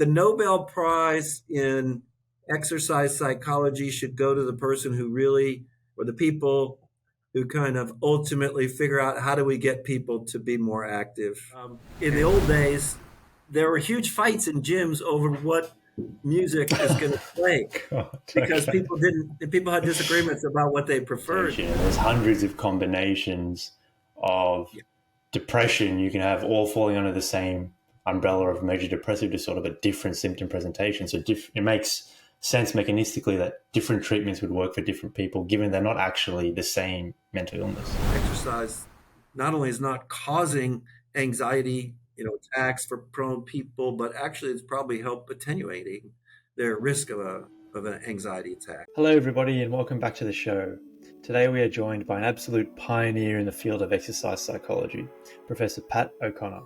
the Nobel Prize in exercise psychology should go to the person who really, or the people who kind of ultimately figure out how do we get people to be more active. In the old days, there were huge fights in gyms over what music is going to play God, because okay. people had disagreements about what they preferred. There's hundreds of combinations of depression you can have all falling under the same umbrella of major depressive disorder, but different symptom presentation. So it makes sense mechanistically that different treatments would work for different people, given they're not actually the same mental illness. Exercise not only is not causing anxiety, attacks for prone people, but actually it's probably helped attenuating their risk of an anxiety attack. Hello, everybody, and welcome back to the show. Today we are joined by an absolute pioneer in the field of exercise psychology, Professor Pat O'Connor.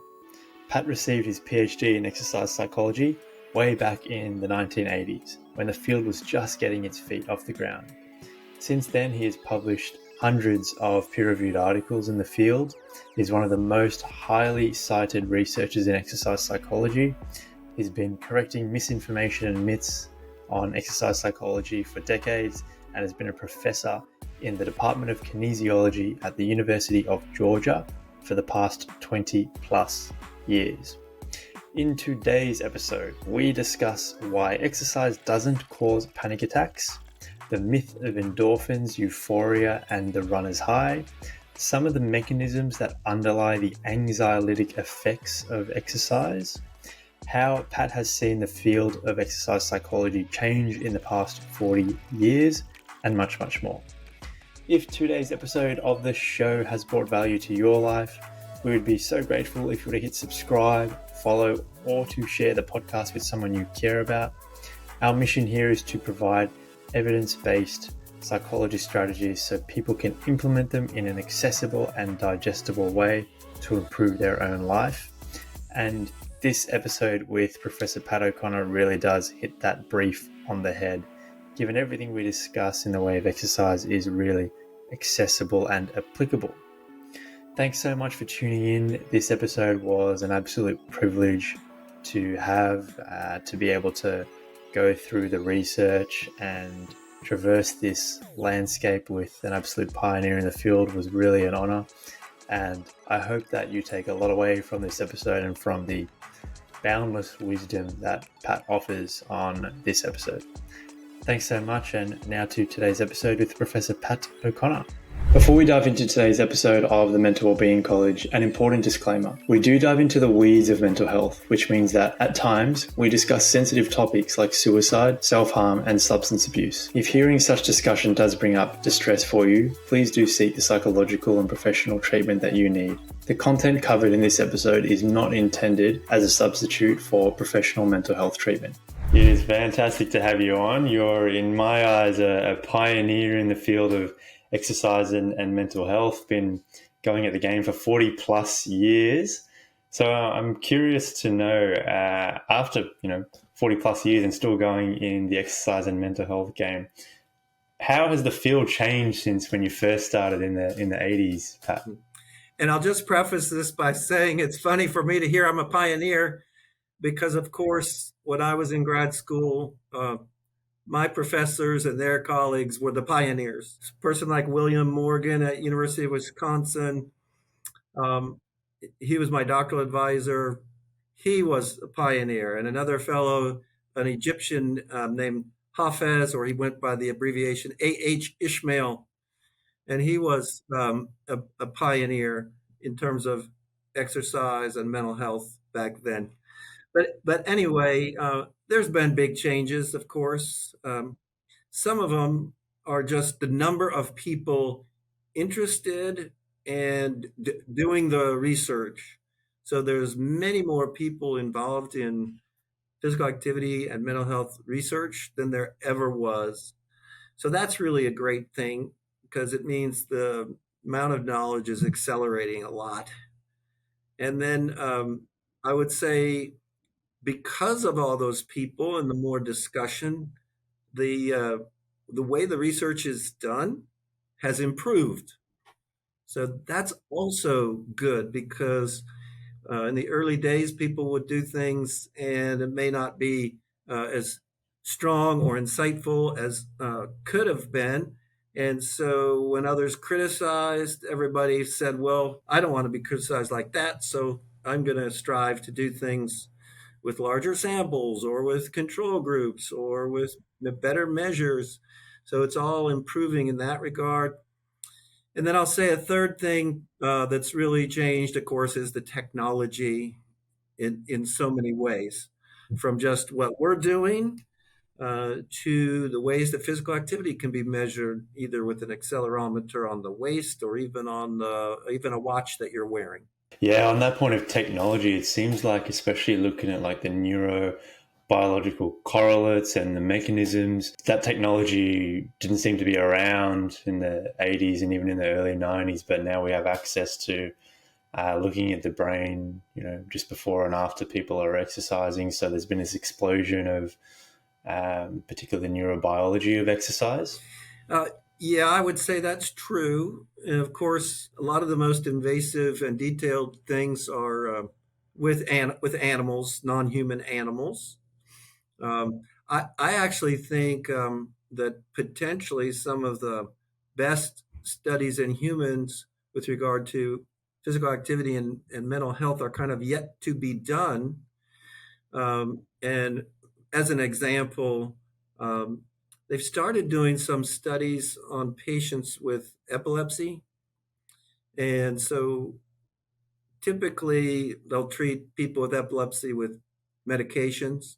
Pat received his PhD in exercise psychology way back in the 1980s, when the field was just getting its feet off the ground. Since then, he has published hundreds of peer-reviewed articles in the field. He's one of the most highly cited researchers in exercise psychology. He's been correcting misinformation and myths on exercise psychology for decades and has been a professor in the Department of Kinesiology at the University of Georgia for the past 20 plus years. In today's episode, we discuss why exercise doesn't cause panic attacks, the myth of endorphins, euphoria, and the runner's high, some of the mechanisms that underlie the anxiolytic effects of exercise, how Pat has seen the field of exercise psychology change in the past 40 years, and much, much more. If today's episode of the show has brought value to your life, we would be so grateful if you were to hit subscribe, follow, or to share the podcast with someone you care about. Our mission here is to provide evidence-based psychology strategies so people can implement them in an accessible and digestible way to improve their own life. And this episode with Professor Pat O'Connor really does hit that brief on the head, given everything we discuss in the way of exercise is really accessible and applicable. Thanks so much for tuning in. This episode was an absolute privilege to have, to be able to go through the research and traverse this landscape with an absolute pioneer in the field was really an honor. And I hope that you take a lot away from this episode and from the boundless wisdom that Pat offers on this episode. Thanks so much, and now to today's episode with Professor Pat O'Connor. Before we dive into today's episode of the Mental Wellbeing College, an important disclaimer. We do dive into the weeds of mental health, which means that at times we discuss sensitive topics like suicide, self-harm, and substance abuse. If hearing such discussion does bring up distress for you, please do seek the psychological and professional treatment that you need. The content covered in this episode is not intended as a substitute for professional mental health treatment. It is fantastic to have you on. You're, in my eyes, a pioneer in the field of exercise and mental health, been going at the game for 40 plus years. So I'm curious to know, after 40 plus years and still going in the exercise and mental health game, how has the field changed since when you first started in the 80s, Pat? And I'll just preface this by saying it's funny for me to hear I'm a pioneer because, of course, when I was in grad school, my professors and their colleagues were the pioneers. A person like William Morgan at University of Wisconsin, he was my doctoral advisor. He was a pioneer. And another fellow, an Egyptian named Hafez, or he went by the abbreviation A.H. Ishmael, and he was a pioneer in terms of exercise and mental health back then. But anyway, there's been big changes, of course. Some of them are just the number of people interested and doing the research. So there's many more people involved in physical activity and mental health research than there ever was. So that's really a great thing because it means the amount of knowledge is accelerating a lot. And then I would say, because of all those people and the more discussion, the way the research is done has improved. So that's also good because In the early days, people would do things and it may not be as strong or insightful as could have been. And so when others criticized, everybody said, well, I don't want to be criticized like that. So I'm going to strive to do things with larger samples or with control groups or with better measures. So it's all improving in that regard. And then I'll say a third thing that's really changed, of course, is the technology in so many ways, from just what we're doing to the ways that physical activity can be measured, either with an accelerometer on the waist or even on even a watch that you're wearing. Yeah, on that point of technology, it seems like, especially looking at like the neurobiological correlates and the mechanisms, that technology didn't seem to be around in the 80s and even in the early 90s, but now we have access to looking at the brain, just before and after people are exercising. So there's been this explosion of particularly the neurobiology of exercise. Uh, yeah, I would say that's true. And of course, a lot of the most invasive and detailed things are with animals, non-human animals. I actually think that potentially some of the best studies in humans with regard to physical activity and mental health are kind of yet to be done. And as an example, um, they've started doing some studies on patients with epilepsy. And so typically they'll treat people with epilepsy with medications.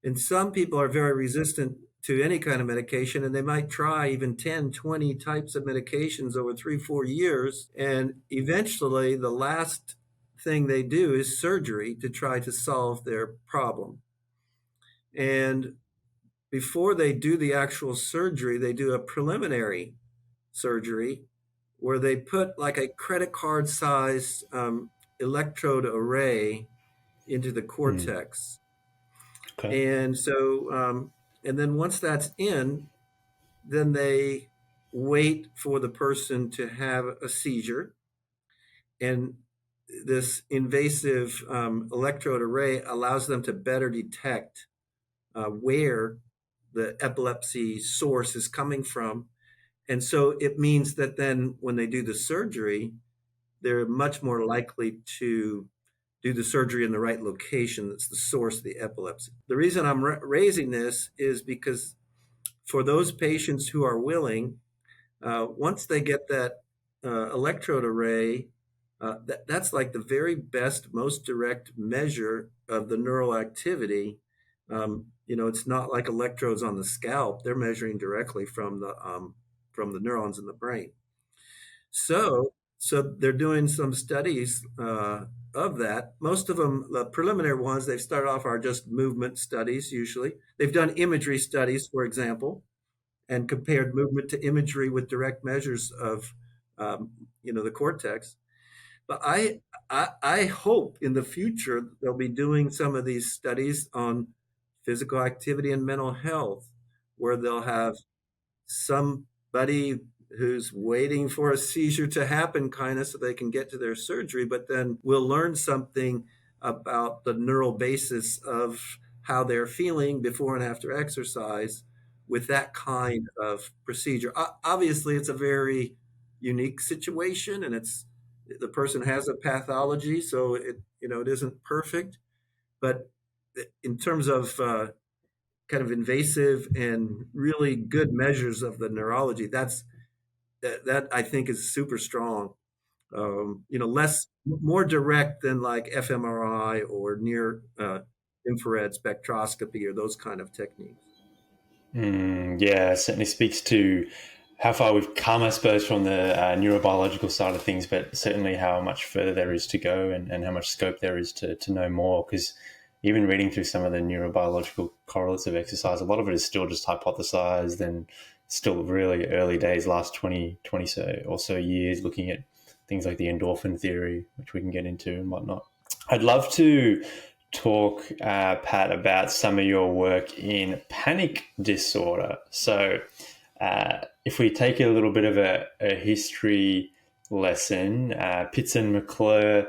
And some people are very resistant to any kind of medication, and they might try even 10, 20 types of medications over 3, 4 years. And eventually, the last thing they do is surgery to try to solve their problem. And before they do the actual surgery, they do a preliminary surgery where they put like a credit card size electrode array into the Hmm. cortex. Okay. And so, and then once that's in, then they wait for the person to have a seizure. And this invasive electrode array allows them to better detect where the epilepsy source is coming from. And so it means that then when they do the surgery, they're much more likely to do the surgery in the right location that's the source of the epilepsy. The reason I'm raising this is because for those patients who are willing, once they get that electrode array, that's like the very best, most direct measure of the neural activity. It's not like electrodes on the scalp; they're measuring directly from the neurons in the brain. So they're doing some studies of that. Most of them, the preliminary ones they've started off are just movement studies. Usually, they've done imagery studies, for example, and compared movement to imagery with direct measures of um, the cortex. But I hope in the future they'll be doing some of these studies on physical activity and mental health, where they'll have somebody who's waiting for a seizure to happen, kind of, so they can get to their surgery. But then we'll learn something about the neural basis of how they're feeling before and after exercise with that kind of procedure. Obviously, it's a very unique situation, and it's the person has a pathology, so it isn't perfect. But in terms of kind of invasive and really good measures of the neurology, that I think is super strong. Less more direct than like fMRI or near infrared spectroscopy or those kind of techniques. Yeah, it certainly speaks to how far we've come, I suppose, from the neurobiological side of things, but certainly how much further there is to go and how much scope there is to know more. Because even reading through some of the neurobiological correlates of exercise, a lot of it is still just hypothesized and still really early days, last 20 or so years, looking at things like the endorphin theory, which we can get into and whatnot. I'd love to talk, Pat, about some of your work in panic disorder. So, if we take a little bit of a history lesson, Pitts and McClure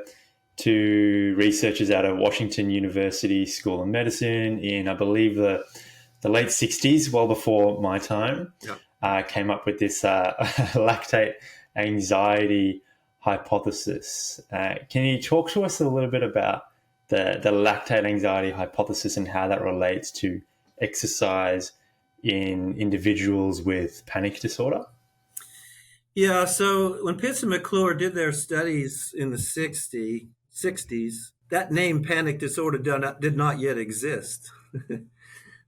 to researchers out of Washington University School of Medicine in, I believe, the late 60s, well before my time, came up with this lactate anxiety hypothesis. Can you talk to us a little bit about the lactate anxiety hypothesis and how that relates to exercise in individuals with panic disorder? Yeah, so when Pitts and McClure did their studies in the 60s, that name panic disorder did not yet exist.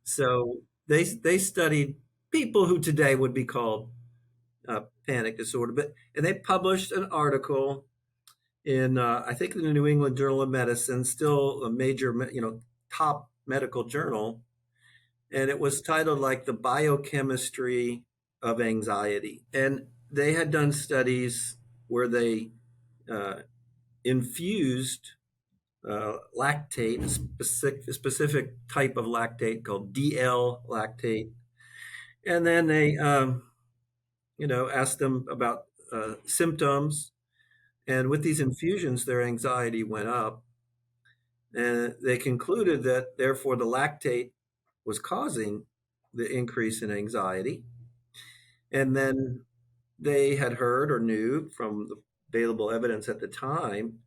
So they studied people who today would be called panic disorder, and they published an article in I think in the New England Journal of Medicine, still a major top medical journal, and it was titled like the biochemistry of anxiety. And they had done studies where they infused lactate, a specific type of lactate called DL lactate, and then they asked them about symptoms. And with these infusions, their anxiety went up. And they concluded that, therefore, the lactate was causing the increase in anxiety. And then they had heard or knew from the available evidence at the time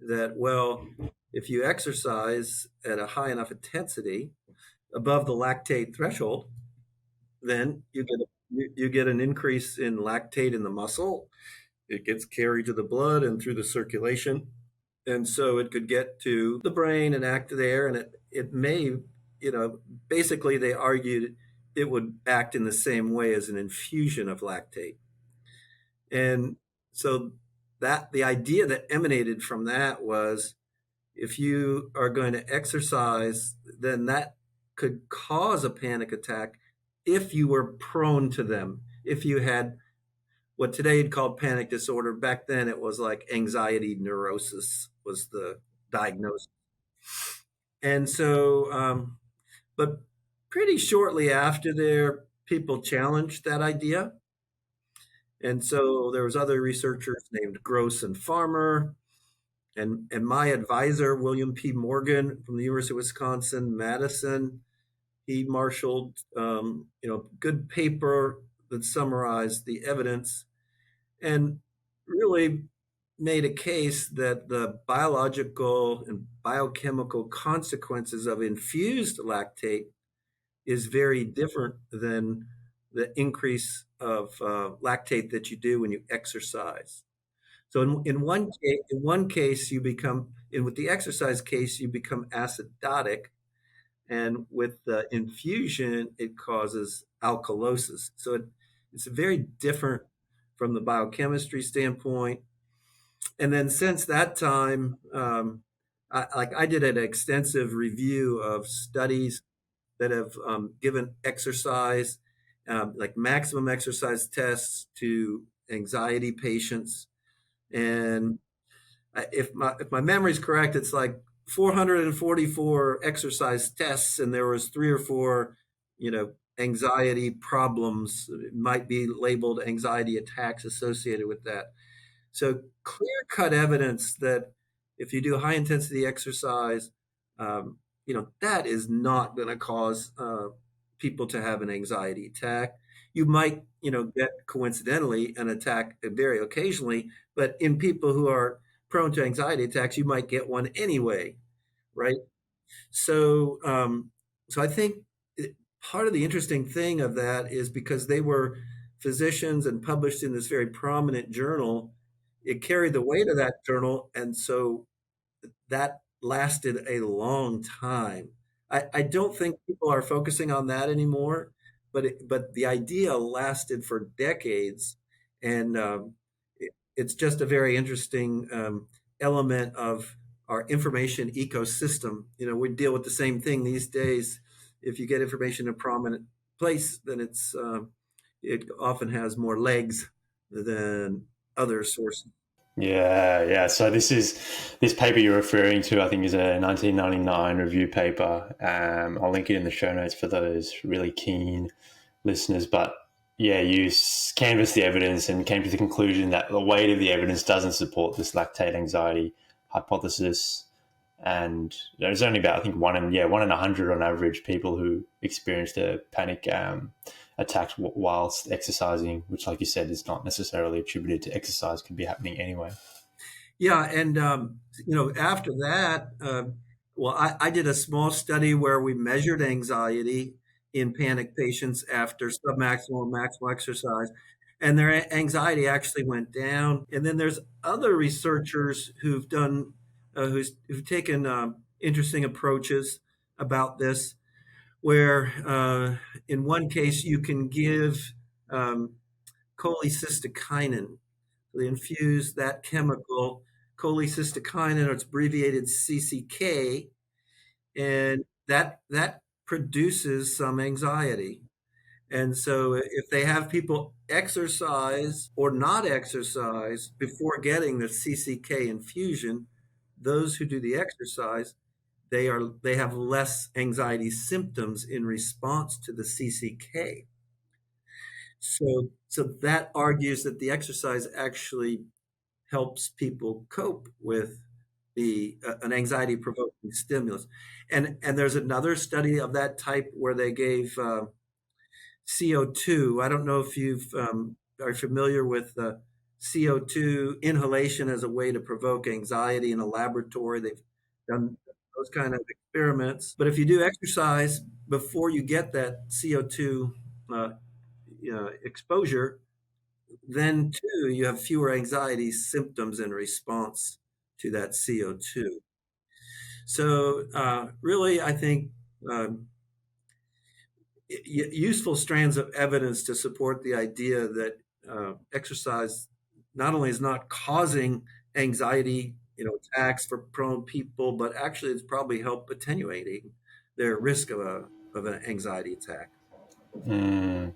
that, well, if you exercise at a high enough intensity above the lactate threshold, then you get an increase in lactate in the muscle. It gets carried to the blood and through the circulation. And so it could get to the brain and act there. And it may, basically they argued it would act in the same way as an infusion of lactate. And so that the idea that emanated from that was, if you are going to exercise, then that could cause a panic attack if you were prone to them. If you had what today you'd call panic disorder, back then it was like anxiety neurosis was the diagnosis. And so, but pretty shortly after there, people challenged that idea. And so there was other researchers named Gross and Farmer, and my advisor, William P. Morgan from the University of Wisconsin, Madison. He marshaled, good paper that summarized the evidence and really made a case that the biological and biochemical consequences of infused lactate is very different than the increase of lactate that you do when you exercise. So in one case you become, with the exercise case, you become acidotic, and with the infusion it causes alkalosis. So it's very different from the biochemistry standpoint. And then since that time, I did an extensive review of studies that have given exercise, like maximum exercise tests to anxiety patients. And if my memory is correct, it's like 444 exercise tests, and there was 3 or 4, anxiety problems. It might be labeled anxiety attacks associated with that. So clear-cut evidence that if you do high intensity exercise, that is not going to cause people to have an anxiety attack. You might, get coincidentally an attack very occasionally, but in people who are prone to anxiety attacks, you might get one anyway, right? So, so I think part of the interesting thing of that is because they were physicians and published in this very prominent journal, it carried the weight of that journal, and so that lasted a long time. I don't think people are focusing on that anymore, but the idea lasted for decades, and it's just a very interesting element of our information ecosystem. We deal with the same thing these days. If you get information in a prominent place, then it often has more legs than other sources. Yeah. So this paper you're referring to, I think, is a 1999 review paper. I'll link it in the show notes for those really keen listeners. But yeah, you canvassed the evidence and came to the conclusion that the weight of the evidence doesn't support this lactate anxiety hypothesis. And there's only about, I think, one in 100 on average people who experienced a panic attack whilst exercising, which, like you said, is not necessarily attributed to exercise, could be happening anyway. Yeah, and after that, well, I did a small study where we measured anxiety in panic patients after submaximal and maximal exercise, and their anxiety actually went down. And then there's other researchers who've done, who've taken interesting approaches about this, where in one case you can give um, cholecystokinin. They infuse that chemical, cholecystokinin, or it's abbreviated CCK, and that produces some anxiety. And so if they have people exercise or not exercise before getting the CCK infusion, those who do the exercise, they have less anxiety symptoms in response to the CCK. So that argues that the exercise actually helps people cope with an anxiety provoking stimulus. And there's another study of that type where they gave CO2. I don't know if you've are familiar with CO2 inhalation as a way to provoke anxiety in a laboratory. They've done those kind of experiments. But if you do exercise before you get that CO2 uh, exposure, then too you have fewer anxiety symptoms in response to that CO2. So really, I think useful strands of evidence to support the idea that exercise not only is not causing anxiety, attacks for prone people, but actually it's probably help attenuating their risk of an anxiety attack. Mm.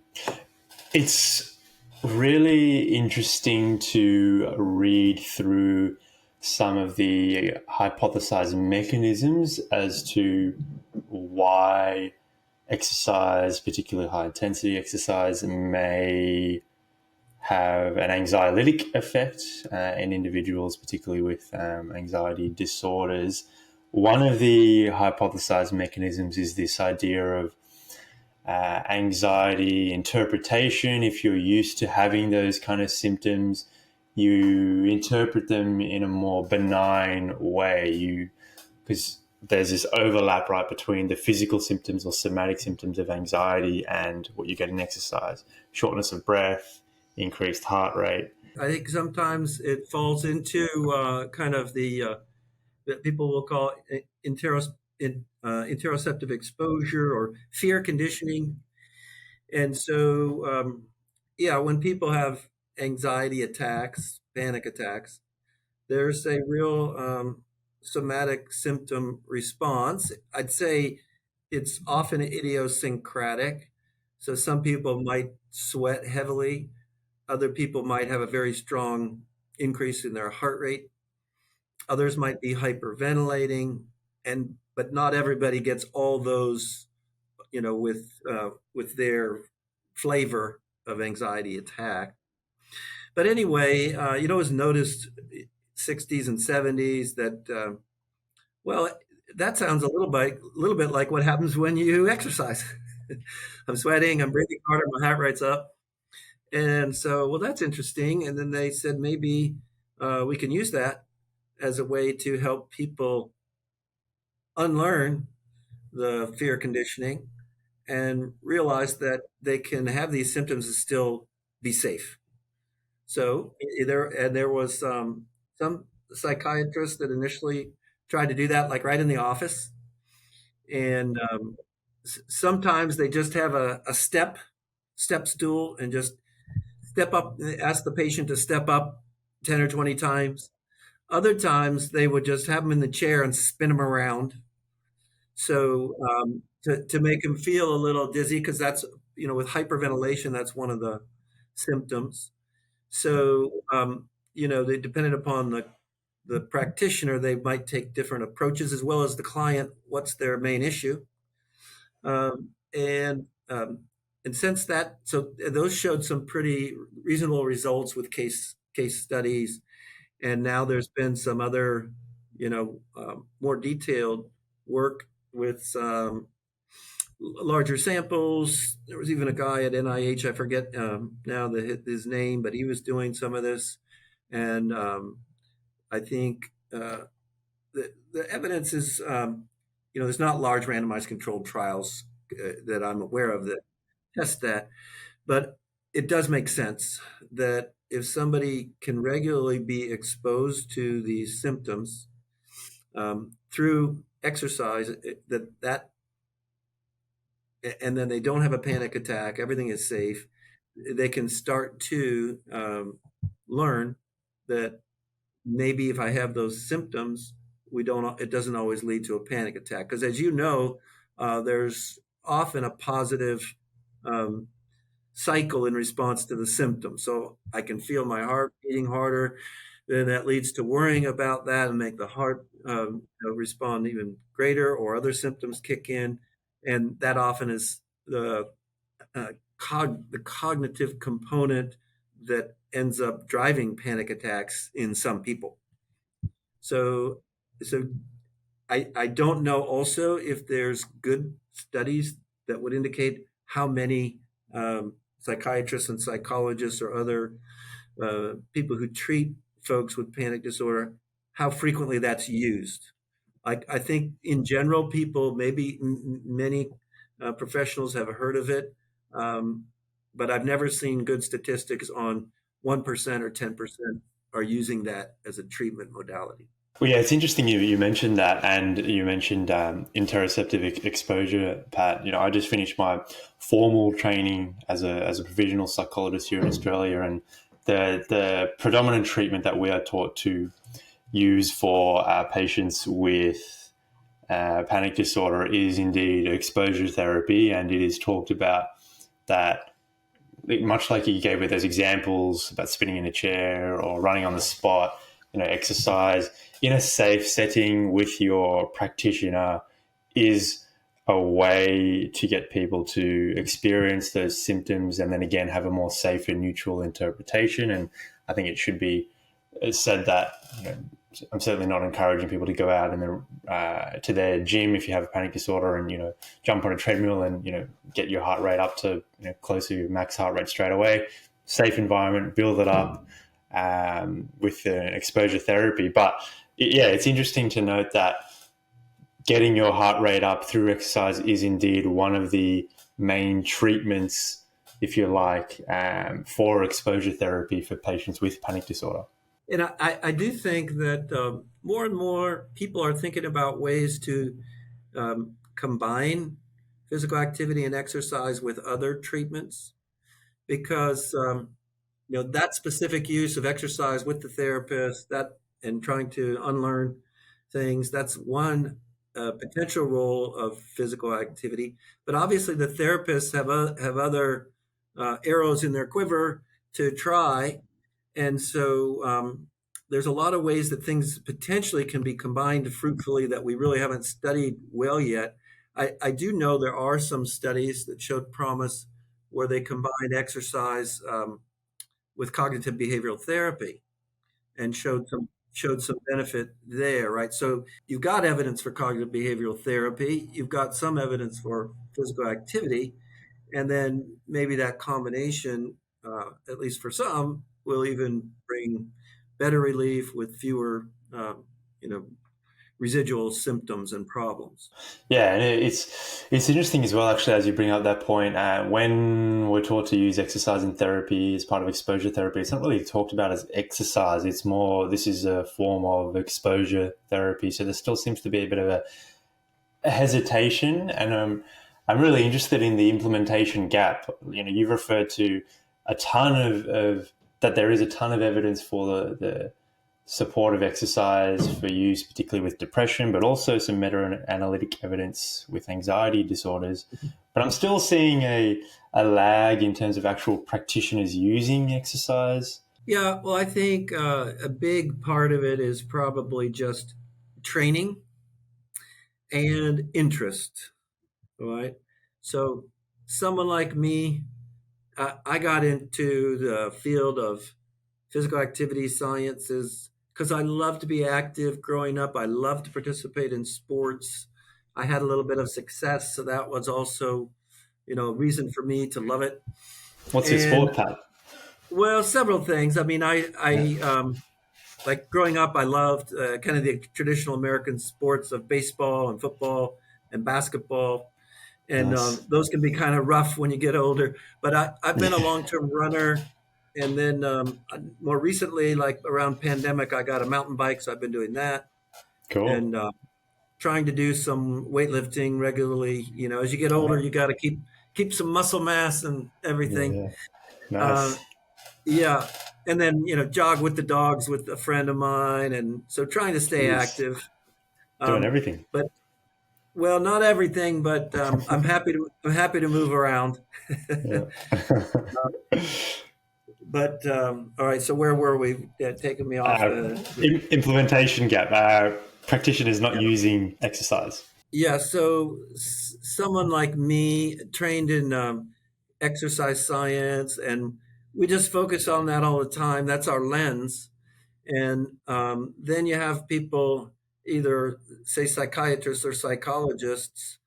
It's really interesting to read through some of the hypothesized mechanisms as to why exercise, particularly high intensity exercise, may have an anxiolytic effect in individuals, particularly with anxiety disorders. One of the hypothesized mechanisms is this idea of anxiety interpretation. If you're used to having those kind of symptoms, you interpret them in a more benign way. Because there's this overlap right between the physical symptoms or somatic symptoms of anxiety and what you get in exercise: shortness of breath, increased heart rate. I think sometimes it falls into kind of the that people will call interoceptive exposure or fear conditioning. And so, yeah, when people have anxiety attacks, panic attacks, there's a real somatic symptom response. I'd say it's often idiosyncratic. So some people might sweat heavily, other people might have a very strong increase in their heart rate, others might be hyperventilating, and but not everybody gets all those, with their flavor of anxiety attack. But anyway, it's noticed 60s and 70s that well, that sounds a little bit like what happens when you exercise. I'm sweating, I'm breathing harder, my heart rate's up. And so, well, that's interesting. And then they said maybe we can use that as a way to help people unlearn the fear conditioning and realize that they can have these symptoms and still be safe. So there was some psychiatrists that initially tried to do that, like right in the office, and sometimes they just have a step stool and just step up, ask the patient to step up 10 or 20 times. Other times they would just have them in the chair and spin them around. So to make them feel a little dizzy, because that's, with hyperventilation, that's one of the symptoms. So, they depended upon the practitioner, they might take different approaches as well as the client. What's their main issue? Um, and um, and since that, so those showed some pretty reasonable results with case studies. And now there's been some other more detailed work with larger samples. There was even a guy at NIH, I forget now his name, but he was doing some of this. And I think the evidence is, there's not large randomized controlled trials that I'm aware of that test that, but it does make sense that if somebody can regularly be exposed to these symptoms through exercise, that and then they don't have a panic attack, everything is safe, they can start to learn that maybe if I have those symptoms, it doesn't always lead to a panic attack. Because as you know, there's often a positive um, cycle in response to the symptoms. So I can feel my heart beating harder, then that leads to worrying about that and make the heart respond even greater, or other symptoms kick in. And that often is the cognitive component that ends up driving panic attacks in some people. So, so I don't know also if there's good studies that would indicate how many psychiatrists and psychologists or other people who treat folks with panic disorder, how frequently that's used. I think in general, people, maybe many professionals have heard of it, um, but I've never seen good statistics on 1% or 10% are using that as a treatment modality. Well, yeah, it's interesting you mentioned that, and you mentioned interoceptive exposure, Pat. I just finished my formal training as a provisional psychologist here in Australia, and the predominant treatment that we are taught to use for patients with panic disorder is indeed exposure therapy, and it is talked about that, much like you gave with those examples about spinning in a chair or running on the spot, exercise in a safe setting with your practitioner is a way to get people to experience those symptoms and then again have a more safe and neutral interpretation. And I think it should be said that I'm certainly not encouraging people to go out and to their gym if you have a panic disorder and jump on a treadmill and get your heart rate up to close to your max heart rate straight away. Safe environment, build it up with exposure therapy. But it's interesting to note that getting your heart rate up through exercise is indeed one of the main treatments, if you like, for exposure therapy for patients with panic disorder. And I do think that more and more people are thinking about ways to combine physical activity and exercise with other treatments, because that specific use of exercise with the therapist, that and trying to unlearn things, that's one potential role of physical activity. But obviously the therapists have other arrows in their quiver to try. And so there's a lot of ways that things potentially can be combined fruitfully that we really haven't studied well yet. I do know there are some studies that showed promise where they combined exercise with cognitive behavioral therapy and showed some benefit there, right? So you've got evidence for cognitive behavioral therapy, you've got some evidence for physical activity, and then maybe that combination, at least for some, will even bring better relief with fewer, you know, residual symptoms and problems. Yeah, and it's interesting as well, actually, as you bring up that point. When we're taught to use exercise in therapy as part of exposure therapy, it's not really talked about as exercise. It's more, this is a form of exposure therapy. So there still seems to be a bit of a hesitation, and I'm really interested in the implementation gap. You've referred to a ton of that there is a ton of evidence for the support of exercise for use, particularly with depression, but also some meta-analytic evidence with anxiety disorders. But I'm still seeing a lag in terms of actual practitioners using exercise. Yeah, well, I think a big part of it is probably just training and interest, right? So, someone like me, I got into the field of physical activity sciences because I love to be active growing up. I love to participate in sports. I had a little bit of success, so that was also, a reason for me to love it. What's your And sport, Pat? well, several things. I mean, Yeah. like growing up, I loved kind of the traditional American sports of baseball and football and basketball. And Nice. those can be kind of rough when you get older. But I've been a Yeah. long-term runner. And then more recently, like around pandemic, I got a mountain bike, so I've been doing that Cool. and trying to do some weightlifting regularly. As you get older, Oh, you got to keep some muscle mass and yeah, everything. yeah. Uh, Nice. yeah, and then jog with the dogs with a friend of mine, and so trying to stay Jeez. active. Doing Um, everything. but well, not everything, but I'm happy to move around. Yeah. But all right, so where were we? Taking me off. uh, Implementation gap. Practitioners not Yeah. using exercise. Yeah, so someone like me trained in exercise science, and we just focus on that all the time. That's our lens. And then you have people, either say psychiatrists or psychologists,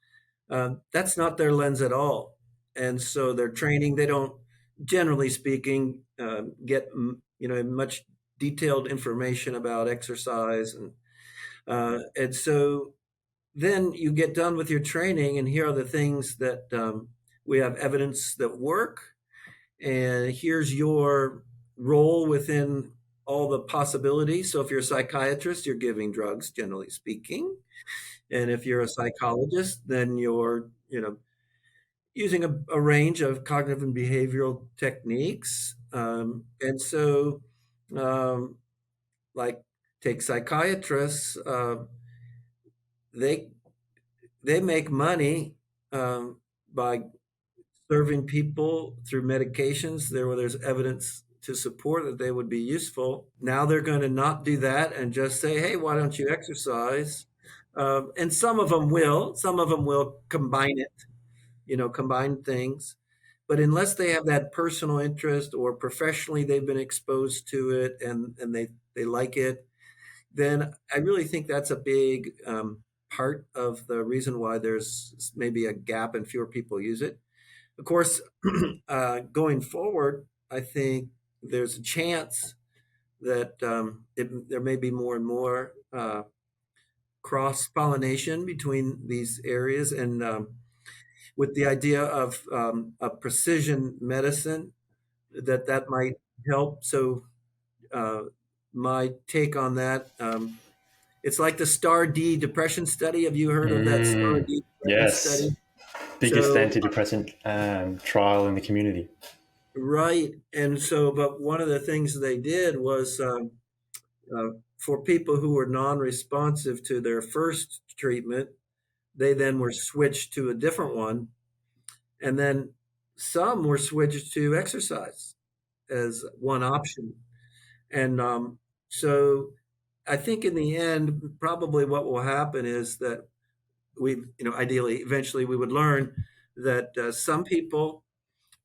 that's not their lens at all. And so their training, they don't, generally speaking, get much detailed information about exercise, and so then you get done with your training, and here are the things that we have evidence that work, and here's your role within all the possibilities. So if you're a psychiatrist, you're giving drugs, generally speaking, and if you're a psychologist, then you're using a range of cognitive and behavioral techniques. And so, um, like, take psychiatrists, they they make money by serving people through medications there where there's evidence to support that they would be useful. Now they're going to not do that and just say, "Hey, why don't you exercise?" And some of them will combine it, combine things. But unless they have that personal interest or professionally they've been exposed to it and they like it, then I really think that's a big part of the reason why there's maybe a gap and fewer people use it. Of course, going forward, I think there's a chance that there may be more and more cross pollination between these areas, and with the idea of a precision medicine, that might help. So, uh, my take on that. It's like the STAR D depression study. Have you heard of that STAR D depression Yes. study? Biggest So, antidepressant trial in the community. right. And so, but one of the things they did was for people who were non responsive to their first treatment, they then were switched to a different one. And then some were switched to exercise as one option. And so I think in the end, probably what will happen is that ideally, eventually, we would learn that some people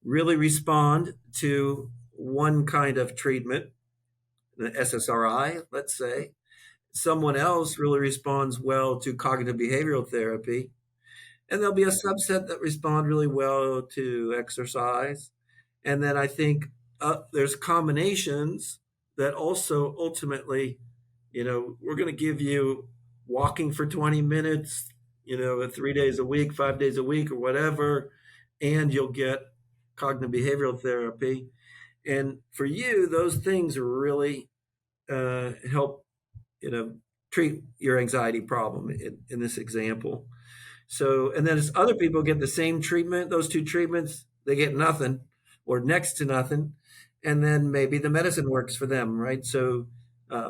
really respond to one kind of treatment, the SSRI, let's say. Someone else really responds well to cognitive behavioral therapy. And there'll be a subset that respond really well to exercise. And then I think there's combinations that also ultimately, we're going to give you walking for 20 minutes, 3 days a week, 5 days a week, or whatever, and you'll get cognitive behavioral therapy. And for you, those things really help, treat your anxiety problem in this example. So, and then as other people get the same treatment, those two treatments, they get nothing or next to nothing. And then maybe the medicine works for them, right? So,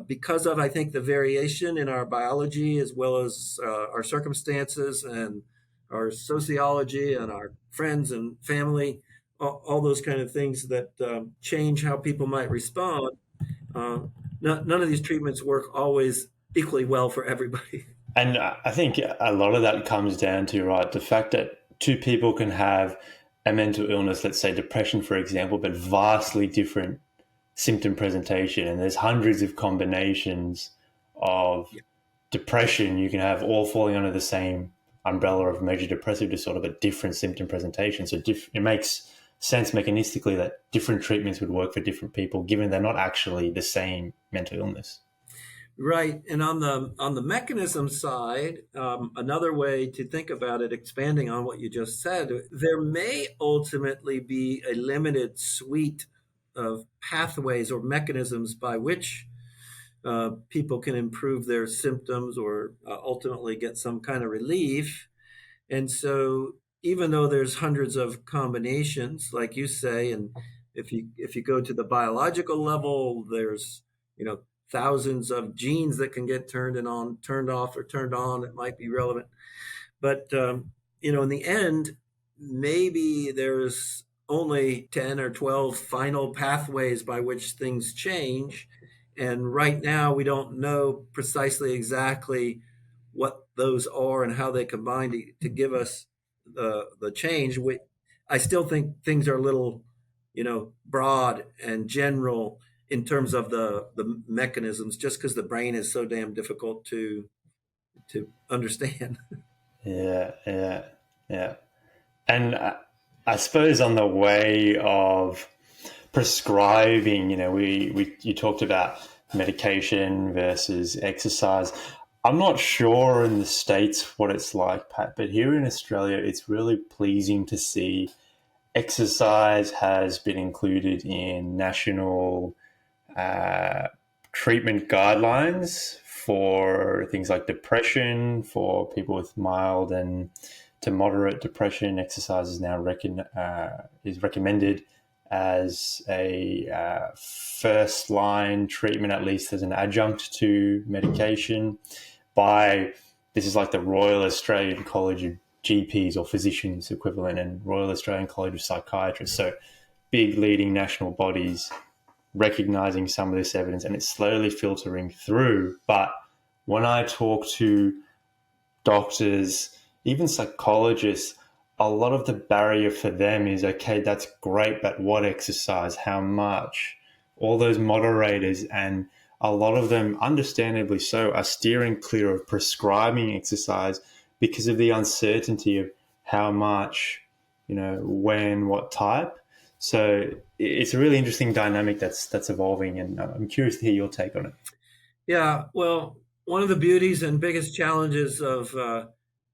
because of, I think, the variation in our biology as well as our circumstances and our sociology and our friends and family, all those kind of things that change how people might respond, uh, none of these treatments work always equally well for everybody. And I think a lot of that comes down to, right, the fact that two people can have a mental illness, let's say depression, for example, but vastly different symptom presentation, and there's hundreds of combinations of Yeah. depression you can have, all falling under the same umbrella of major depressive disorder, but different symptom presentation. So it makes sense mechanistically that different treatments would work for different people, given they're not actually the same mental illness. Right. And on the mechanism side, another way to think about it, expanding on what you just said, there may ultimately be a limited suite of pathways or mechanisms by which people can improve their symptoms or ultimately get some kind of relief. And so, even though there's hundreds of combinations, like you say, and if you go to the biological level, there's you know thousands of genes that can get turned off, or turned on. That might be relevant, but in the end, maybe there's only 10 or 12 final pathways by which things change. And right now, we don't know precisely exactly what those are and how they combine to give us the change. I still think things are a little, broad and general in terms of the mechanisms, just because the brain is so damn difficult to understand. Yeah, yeah, yeah. And I suppose on the way of prescribing, you talked about medication versus exercise. I'm not sure in the States what it's like, Pat, but here in Australia, it's really pleasing to see exercise has been included in national uh, treatment guidelines for things like depression, for people with mild and to moderate depression. Exercise is now is recommended as a first line treatment, at least as an adjunct to medication, by this is like the Royal Australian College of GPs or physicians equivalent, and Royal Australian College of Psychiatrists. So big leading national bodies recognizing some of this evidence, and it's slowly filtering through. But when I talk to doctors, even psychologists, a lot of the barrier for them is, okay, that's great, but what exercise, how much? All those moderators, and a lot of them, understandably so, are steering clear of prescribing exercise because of the uncertainty of how much, when, what type. So it's a really interesting dynamic that's evolving, and I'm curious to hear your take on it. Yeah, well, one of the beauties and biggest challenges of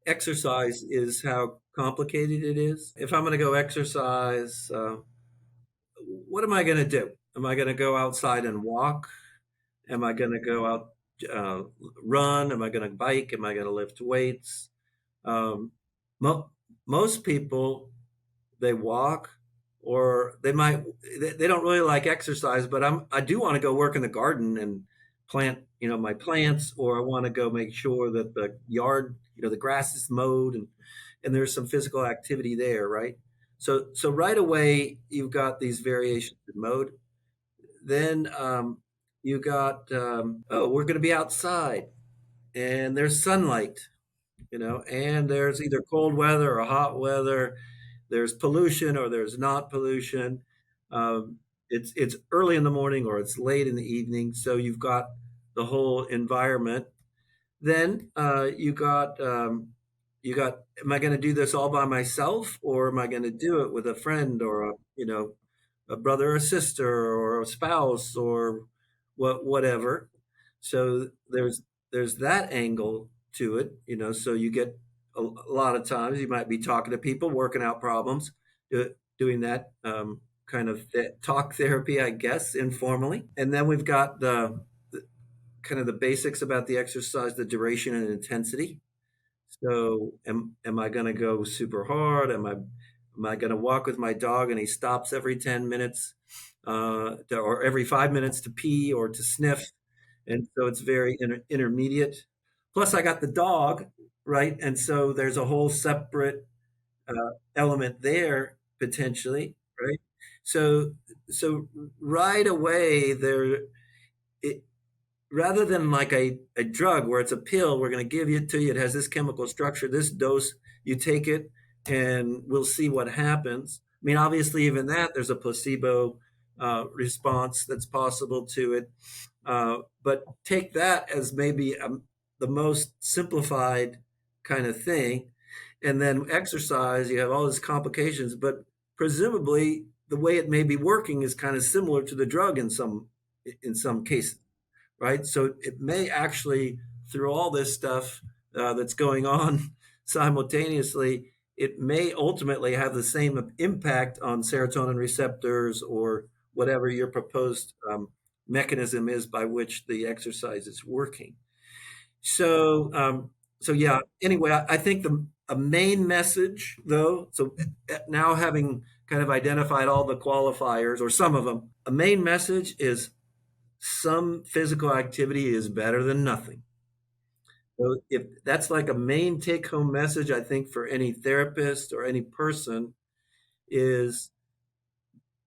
exercise is how complicated it is. If I'm going to go exercise, what am I going to do? Am I going to go outside and walk? Am I going to go out, uh, run? Am I going to bike? Am I going to lift weights? Um, mo- Most people, they walk, or they don't really like exercise, but I do want to go work in the garden and plant my plants, or I want to go make sure that the yard, the grass is mowed, and there's some physical activity there, right? So right away you've got these variations in mode. Then you got oh, we're going to be outside, and there's sunlight, and there's either cold weather or hot weather. There's pollution or there's not pollution. Um, it's early in the morning or it's late in the evening, so you've got the whole environment. Then you got. Am I going to do this all by myself, or am I going to do it with a friend, or a brother or sister or a spouse, or whatever? So there's that angle to it, So you get a lot of times you might be talking to people, working out problems, doing that kind of talk therapy, I guess, informally. And then we've got the kind of the basics about the exercise, the duration and intensity. So am I going to go super hard? Am I going to walk with my dog and he stops every 10 minutes or every 5 minutes to pee or to sniff? And so it's very intermediate. Plus, I got the dog, right? And so there's a whole separate element there potentially, right? So so right away there, it, rather than like a drug where it's a pill, we're going to give it to you. It has this chemical structure, this dose. You take it, and we'll see what happens. I mean, obviously, even that there's a placebo response that's possible to it. But take that as maybe the most simplified kind of thing. And then exercise, you have all these complications, but presumably the way it may be working is kind of similar to the drug in some cases, right? So it may actually, through all this stuff that's going on simultaneously, it may ultimately have the same impact on serotonin receptors or whatever your proposed mechanism is by which the exercise is working. So, so yeah. Anyway, I think a main message, though. So now having kind of identified all the qualifiers or some of them, a main message is some physical activity is better than nothing. So if that's like a main take-home message, I think for any therapist or any person is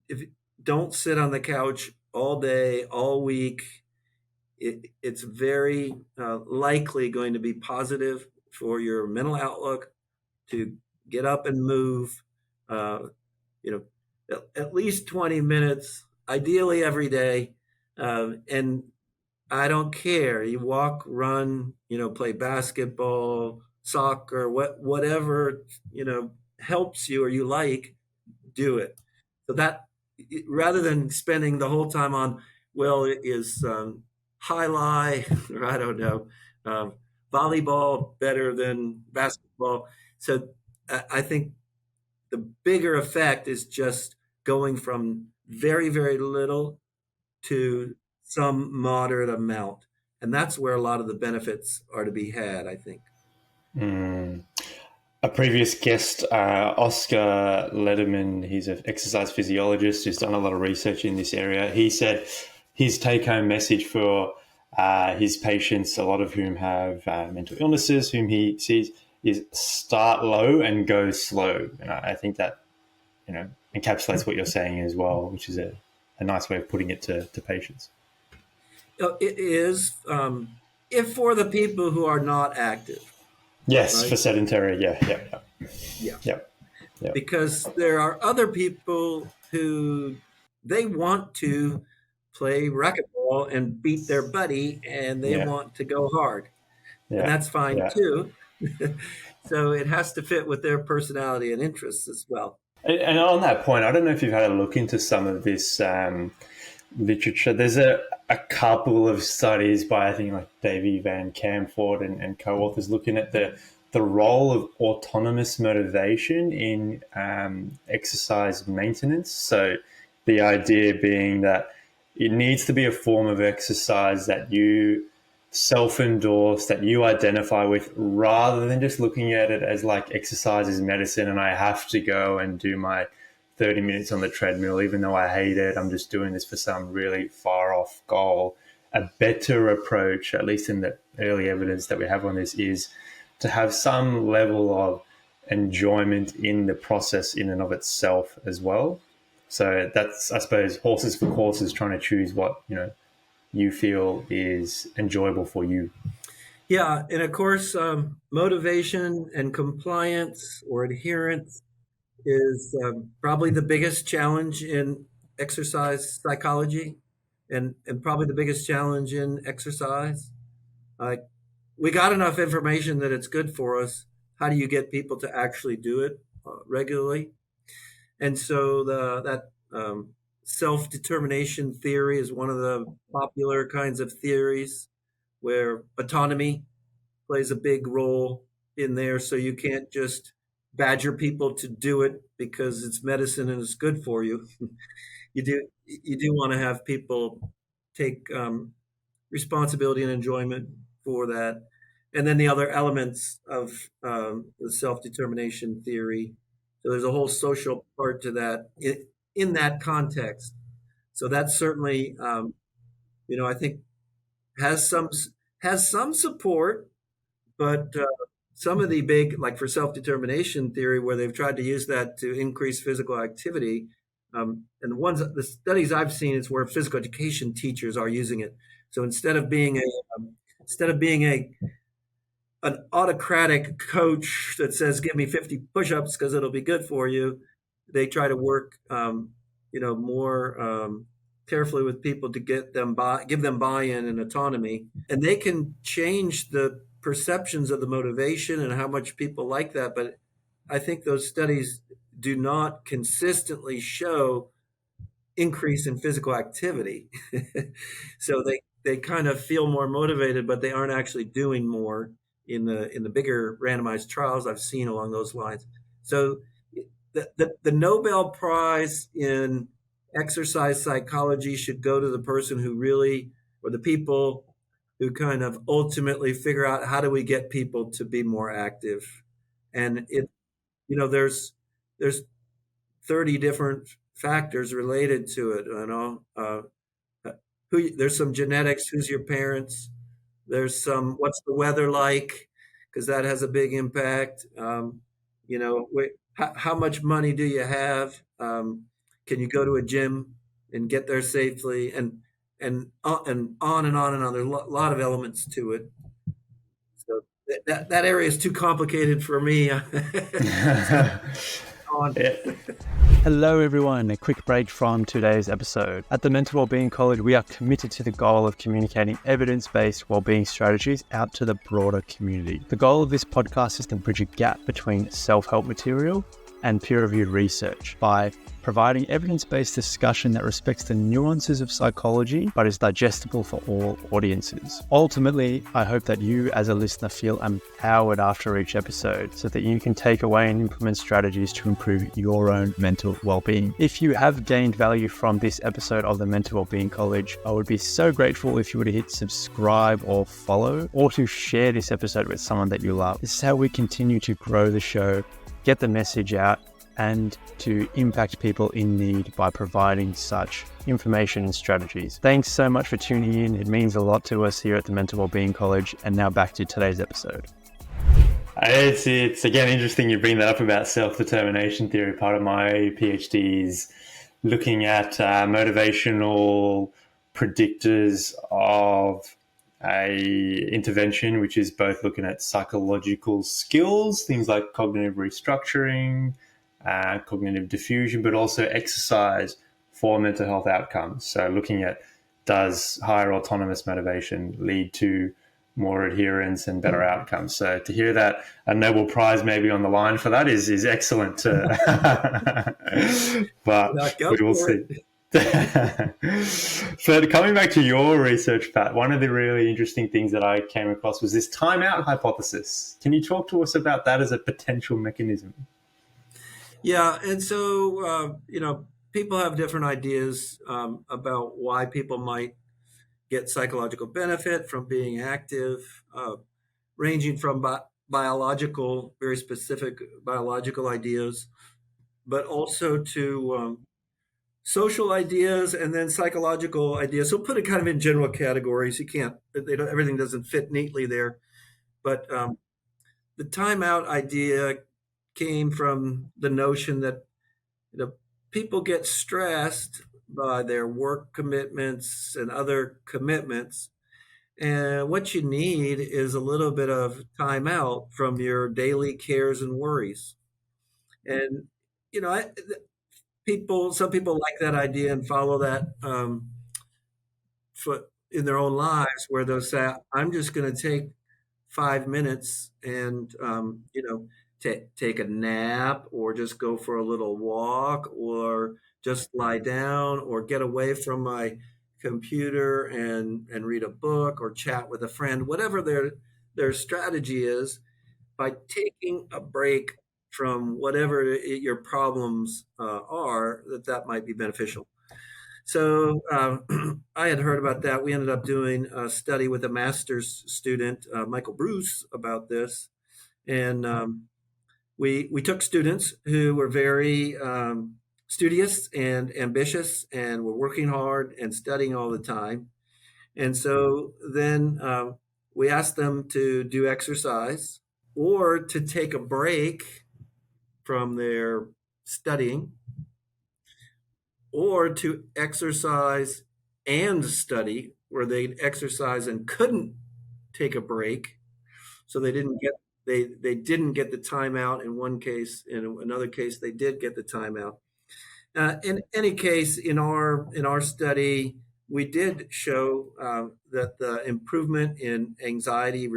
if don't sit on the couch all day, all week. It's very likely going to be positive for your mental outlook to get up and move. Uh, you know, at least 20 minutes, ideally every day, and I don't care. You walk, run, play basketball, soccer, whatever, helps you or you like, do it. So that rather than spending the whole time on, well, it is high lie, or I don't know, um, volleyball better than basketball. So I think the bigger effect is just going from very, very little to some moderate amount. And that's where a lot of the benefits are to be had, I think. Mm. A previous guest, Oscar Lederman, he's an exercise physiologist who's done a lot of research in this area. He said his take-home message for his patients, a lot of whom have mental illnesses, whom he sees, is start low and go slow. And I think that encapsulates what you're saying as well, which is a nice way of putting it to patients. It is, if for the people who are not active, Yes, right? for sedentary, Yeah. yeah. Because there are other people who they want to play racquetball and beat their buddy and they Yeah, want to go hard. And yeah, that's fine yeah. too. So it has to fit with their personality and interests as well. And on that point, I don't know if you've had a look into some of this literature. There's a couple of studies by, I think, like Davy Van Camford and co-authors looking at the role of autonomous motivation in exercise maintenance. So the idea being that it needs to be a form of exercise that you self-endorse, that you identify with, rather than just looking at it as like exercise is medicine and I have to go and do my 30 minutes on the treadmill, even though I hate it. I'm just doing this for some really far off goal. A better approach, at least in the early evidence that we have on this, is to have some level of enjoyment in the process in and of itself as well. So that's, I suppose, horses for courses, trying to choose what you feel is enjoyable for you. Yeah. And of course, motivation and compliance or adherence is probably the biggest challenge in exercise psychology and probably the biggest challenge in exercise. Like we got enough information that it's good for us. How do you get people to actually do it regularly? And so that self-determination theory is one of the popular kinds of theories where autonomy plays a big role in there. So you can't just badger people to do it because it's medicine and it's good for you. You do want to have people take responsibility and enjoyment for that. And then the other elements of the self determination theory. So there's a whole social part to that in that context. So that's certainly, I think has some has some support, but some of the big, like for self determination theory, where they've tried to use that to increase physical activity, and the studies I've seen is where physical education teachers are using it. So instead of being an autocratic coach that says, "Give me 50 push-ups because it'll be good for you," they try to work. more carefully with people to give them buy-in and autonomy, and they can change the perceptions of the motivation and how much people like that. But I think those studies do not consistently show increase in physical activity. So they kind of feel more motivated, but they aren't actually doing more in the bigger randomized trials I've seen along those lines. So the Nobel Prize in exercise psychology should go to the person who really, or the people who kind of ultimately figure out how do we get people to be more active. And there's 30 different factors related to it. There's some genetics. Who's your parents? There's some what's the weather like, because that has a big impact. How much money do you have? Can you go to a gym and get there safely? And on and on and on. There's a lot of elements to it. So that area is too complicated for me. So on. Yeah. Hello everyone, a quick break from today's episode. At the Mental Wellbeing College, we are committed to the goal of communicating evidence-based wellbeing strategies out to the broader community. The goal of this podcast is to bridge a gap between self-help material and peer-reviewed research by providing evidence-based discussion that respects the nuances of psychology but is digestible for all audiences. Ultimately, I hope that you as a listener feel empowered after each episode so that you can take away and implement strategies to improve your own mental well-being. If you have gained value from this episode of the Mental Wellbeing College, I would be so grateful if you were to hit subscribe or follow, or to share this episode with someone that you love. This is how we continue to grow the show, get the message out, and to impact people in need by providing such information and strategies. Thanks so much for tuning in. It means a lot to us here at the Mental Wellbeing College. And now back to today's episode. It's again interesting you bring that up about self-determination theory. Part of my PhD is looking at motivational predictors of a intervention, which is both looking at psychological skills, things like cognitive restructuring, cognitive diffusion, but also exercise for mental health outcomes. So looking at, does higher autonomous motivation lead to more adherence and better outcomes? So to hear that a Nobel Prize may be on the line for that is excellent. But we will see. So coming back to your research, Pat, one of the really interesting things that I came across was this timeout hypothesis. Can you talk to us about that as a potential mechanism? Yeah, and so people have different ideas about why people might get psychological benefit from being active, ranging from biological, very specific biological ideas, but also to social ideas and then psychological ideas. So put it kind of in general categories. You can't, everything doesn't fit neatly there. But the timeout idea came from the notion that people get stressed by their work commitments and other commitments. And what you need is a little bit of time out from your daily cares and worries. And, you know, some people like that idea and follow that in their own lives, where they'll say, I'm just going to take 5 minutes and, take a nap, or just go for a little walk, or just lie down, or get away from my computer and read a book or chat with a friend, whatever their strategy is. By taking a break from whatever your problems are, that might be beneficial. So I had heard about that. We ended up doing a study with a master's student, Michael Bruce, about this. And we took students who were very studious and ambitious and were working hard and studying all the time. And so then we asked them to do exercise or to take a break from their studying, or to exercise and study, where they'd exercise and couldn't take a break. So they didn't get the time out in one case. In another case, they did get the time out. In any case, in our study, we did show that the improvement in anxiety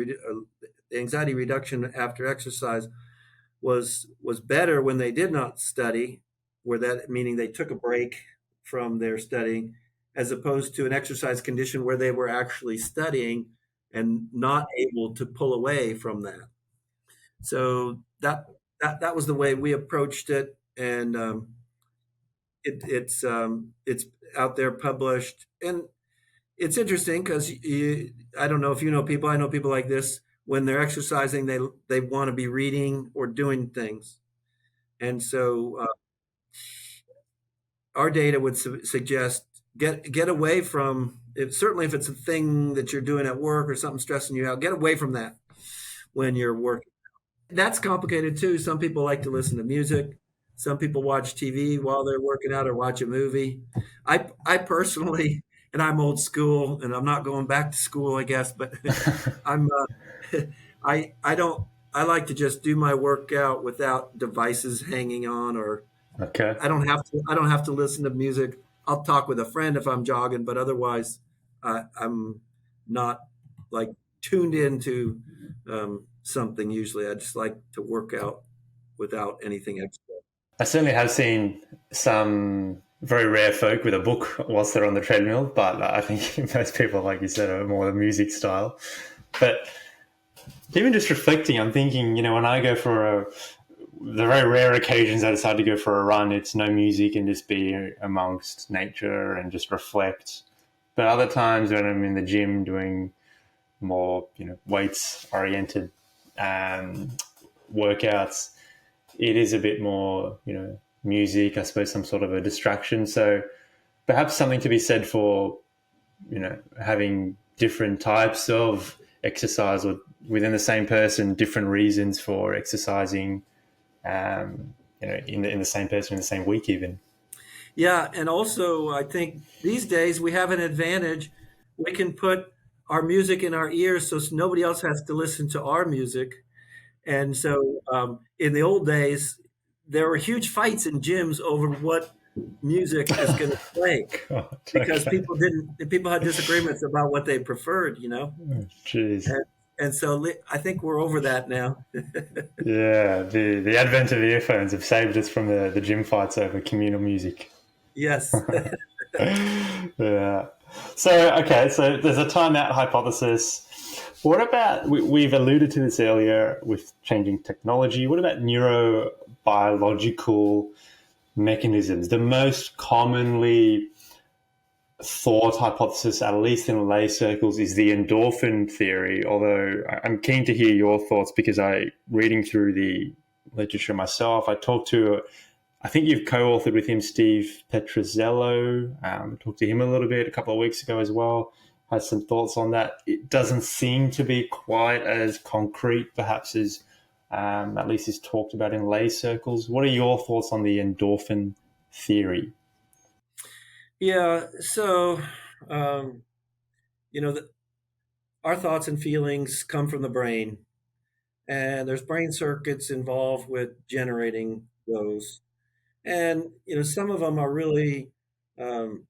reduction after exercise was better when they did not study, where that meaning they took a break from their studying, as opposed to an exercise condition where they were actually studying and not able to pull away from that. So that was the way we approached it, and it's out there published, and it's interesting because I don't know if you know people. I know people like this. When they're exercising, they want to be reading or doing things, and so our data would suggest get away from if certainly if it's a thing that you're doing at work or something stressing you out, get away from that when you're working. That's complicated too. Some people like to listen to music. Some people watch TV while they're working out or watch a movie. I personally, and I'm old school, and I'm not going back to school, I guess, but I'm I don't I like to just do my workout without devices hanging on, or Okay. I don't have to listen to music. I'll talk with a friend if I'm jogging, but otherwise, I'm not like tuned into something. Usually, I just like to work out without anything extra. I certainly have seen some very rare folk with a book whilst they're on the treadmill, but I think most people, like you said, are more the music style. But even just reflecting, I'm thinking, when I go for the very rare occasions I decide to go for a run, it's no music and just be amongst nature and just reflect. But other times when I'm in the gym doing more, weights oriented um, workouts, it is a bit more, music, I suppose, some sort of a distraction. So perhaps something to be said for, having different types of exercise or within the same person, different reasons for exercising, in the same person in the same week even. Yeah, and also I think these days we have an advantage. We can put our music in our ears, so nobody else has to listen to our music. And so, in the old days, there were huge fights in gyms over what music is going to play God, because okay. people had disagreements about what they preferred. Jeez. And so I think we're over that now. Yeah, the advent of earphones have saved us from the gym fights over communal music. Yes. Yeah. So there's a timeout hypothesis. What about, we've alluded to this earlier with changing technology. What about neurobiological mechanisms? The most commonly thought hypothesis, at least in lay circles, is the endorphin theory. Although I'm keen to hear your thoughts because reading through the literature myself, I think you've co-authored with him, Steve Petrozello. Talked to him a little bit a couple of weeks ago as well. Had some thoughts on that. It doesn't seem to be quite as concrete, perhaps, as at least is talked about in lay circles. What are your thoughts on the endorphin theory? Yeah. So, um, you know, the, our thoughts and feelings come from the brain, and there's brain circuits involved with generating those. And some of them are really, um,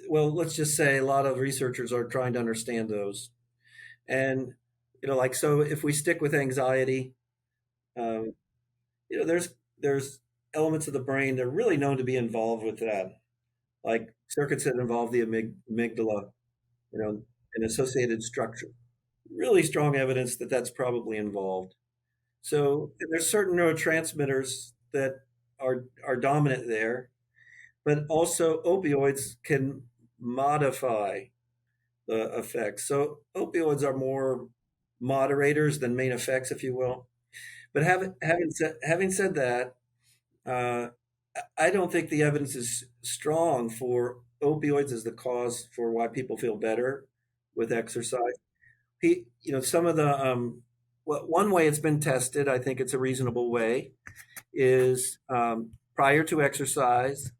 well, let's just say a lot of researchers are trying to understand those. And like so, if we stick with anxiety, um, there's elements of the brain that are really known to be involved with that, like circuits that involve the amygdala, and associated structure. Really strong evidence that that's probably involved. So there's certain neurotransmitters that are dominant there, but also opioids can modify the effects. So opioids are more moderators than main effects, if you will. But having said that, uh, I don't think the evidence is strong for opioids as the cause for why people feel better with exercise. Some of the one way it's been tested, I think it's a reasonable way, is prior to exercise,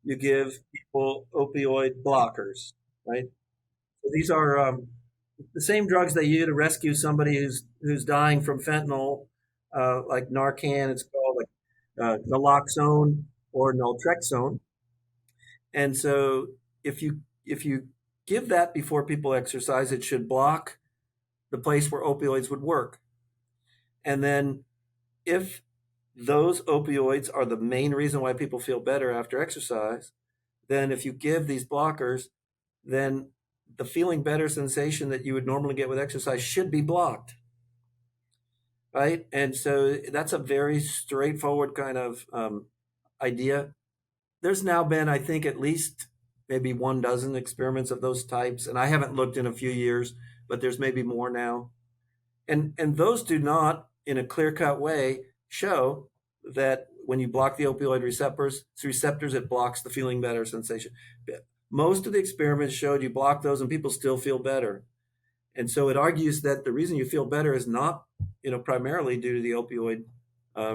you give people opioid blockers, right? So these are the same drugs they use to rescue somebody who's dying from fentanyl, like Narcan. It's called like naloxone or naltrexone. And so if you give that before people exercise, it should block the place where opioids would work. And then if those opioids are the main reason why people feel better after exercise, then if you give these blockers, then the feeling better sensation that you would normally get with exercise should be blocked, right? And so that's a very straightforward kind of idea. There's now been, I think, at least maybe 1 dozen experiments of those types, and I haven't looked in a few years, but there's maybe more now. And those do not, in a clear-cut way, show that when you block the opioid receptors, it blocks the feeling better sensation. Most of the experiments showed you block those and people still feel better. And so it argues that the reason you feel better is not, primarily due to the opioid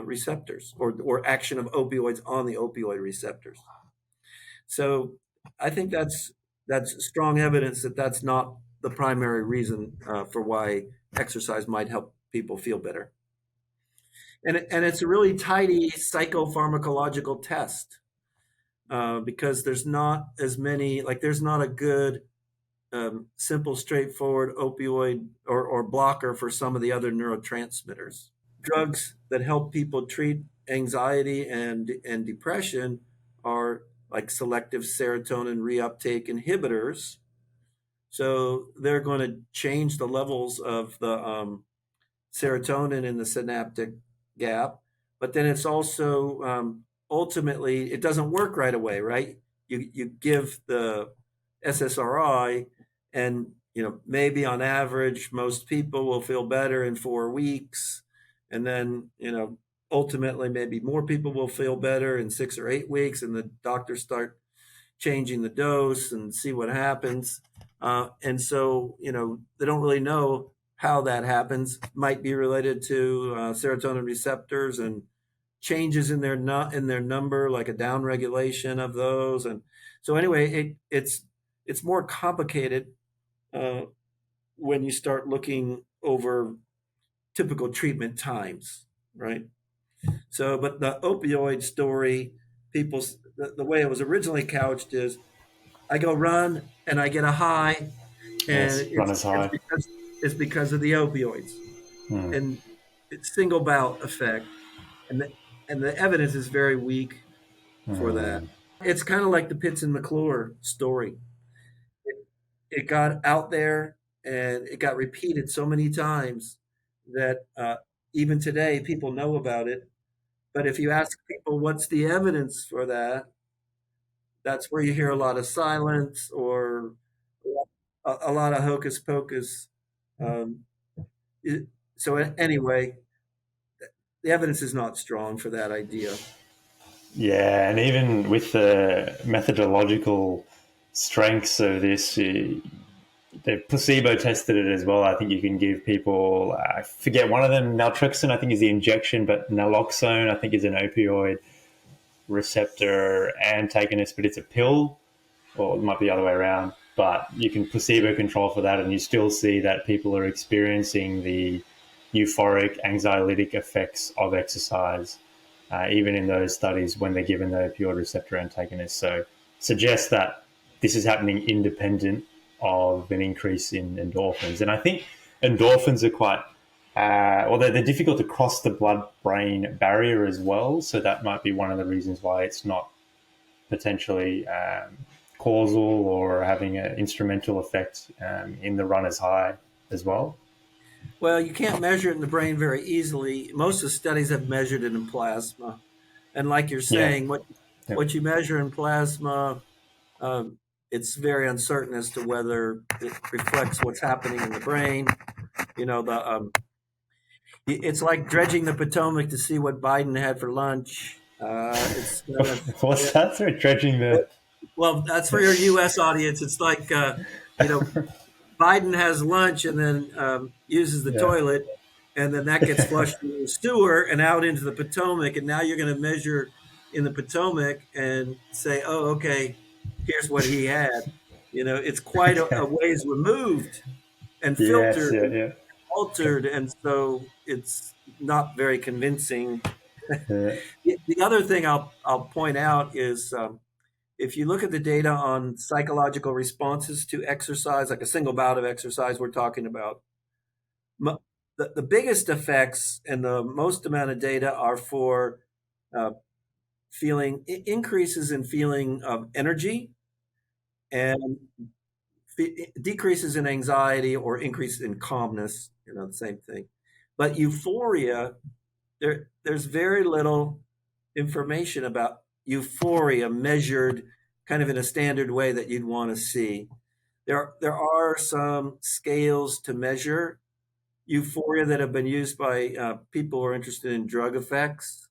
receptors or action of opioids on the opioid receptors. So I think that's strong evidence that that's not the primary reason for why exercise might help people feel better. And it's a really tidy psychopharmacological test because there's not as many, like there's not a good simple, straightforward opioid or blocker for some of the other neurotransmitters. Drugs that help people treat anxiety and depression are like selective serotonin reuptake inhibitors. So they're going to change the levels of the serotonin in the synaptic gap, but then it's also ultimately it doesn't work right away, right? You give the SSRI, and maybe on average most people will feel better in 4 weeks, and then ultimately maybe more people will feel better in 6 or 8 weeks, and the doctors start changing the dose and see what happens. And so, they don't really know how that happens. Might be related to serotonin receptors and changes in their number, like a downregulation of those. And so, anyway, it's more complicated uh, when you start looking over typical treatment times, right? So, but the opioid story, the way it was originally couched is I go run and I get a high, and Yes, it's runners it's high. because it's because of the opioids Hmm. and it's single bout effect, and the evidence is very weak for that. Hmm. It's kind of like the Pitts and McClure story. It, it got out there and it got repeated so many times that even today people know about it. But if you ask people what's the evidence for that, that's where you hear a lot of silence or a lot of hocus pocus. Um, so anyway, the evidence is not strong for that idea. Yeah, and even with the methodological strengths of this, they've placebo tested it as well. I think you can give people, I forget one of them, naltrexone, I think is the injection, but naloxone, I think is an opioid receptor antagonist, but it's a pill, or it might be the other way around. But you can placebo control for that, and you still see that people are experiencing the euphoric, anxiolytic effects of exercise, even in those studies when they're given the opioid receptor antagonist. So, suggests that this is happening independent of an increase in endorphins. And I think endorphins are quite well, they're difficult to cross the blood-brain barrier as well. So that might be one of the reasons why it's not potentially causal or having an instrumental effect in the runner's high as well. Well, you can't measure it in the brain very easily. Most of the studies have measured it in plasma, and like you're Yeah. saying, what Yep. what you measure in plasma, um, it's very uncertain as to whether it reflects what's happening in the brain. It's like dredging the Potomac to see what Biden had for lunch. It's What's that? Sorry, dredging the. well, that's for your U.S. audience. It's like you know, Biden has lunch and then uses the Yeah. toilet, and then that gets flushed into the sewer and out into the Potomac. And now you're going to measure in the Potomac and say, "Oh, okay, here's what he had." It's quite a ways removed and Yes. filtered Yeah. and Yeah. altered, and so it's not very convincing. Yeah. The other thing I'll point out is if you look at the data on psychological responses to exercise, like a single bout of exercise we're talking about, the biggest effects and the most amount of data are for uh, feeling increases in feeling of energy and decreases in anxiety or increases in calmness, the same thing. But euphoria, there's very little information about euphoria measured kind of in a standard way that you'd want to see. There are some scales to measure euphoria that have been used by people who are interested in drug effects.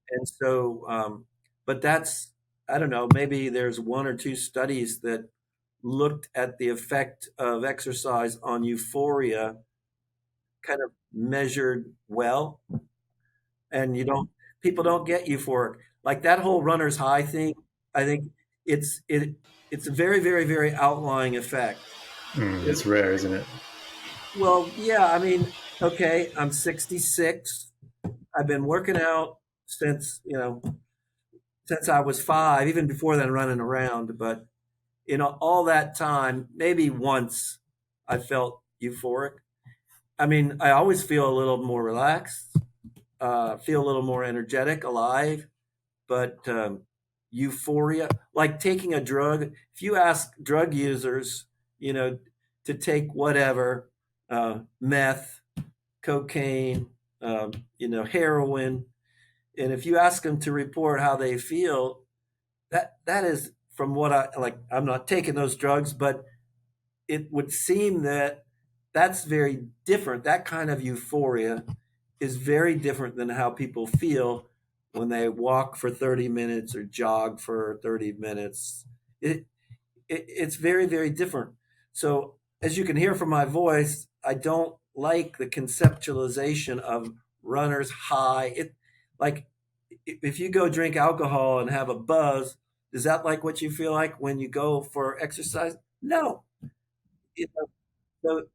And so, but that's, I don't know, maybe there's one or two studies that looked at the effect of exercise on euphoria kind of measured well. And people don't get euphoric. Like that whole runner's high thing, I think it's, it, it's a very, very, very outlying effect. It, It's rare, isn't it? well, yeah, I mean, okay, I'm 66. I've been working out since, since I was 5, even before then running around. But all that time, maybe once I felt euphoric. I mean, I always feel a little more relaxed, feel a little more energetic, alive. But euphoria, like taking a drug, if you ask drug users, you know, to take whatever, meth, cocaine, heroin, and if you ask them to report how they feel, that is from what I like. I'm not taking those drugs, but it would seem that that's very different. That kind of euphoria is very different than how people feel when they walk for 30 minutes or jog for 30 minutes. It, it's very, very different. So, as you can hear from my voice, I don't like the conceptualization of runner's high. Like if you go drink alcohol and have a buzz, is that like what you feel like when you go for exercise? No. You know,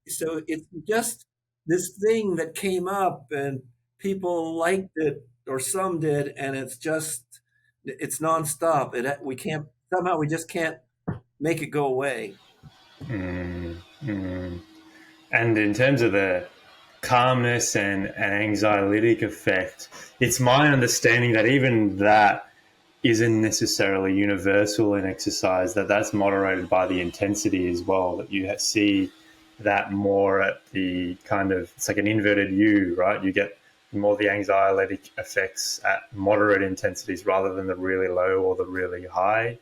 so it's just this thing that came up and people liked it or some did, and it's nonstop. We can't somehow we just can't make it go away. Mm, mm. And in terms of the calmness and anxiolytic effect, it's my understanding that even that isn't necessarily universal in exercise, that that's moderated by the intensity as well, that you see that more at the kind of, it's like an inverted U, right? You get more the anxiolytic effects at moderate intensities rather than the really low or the really high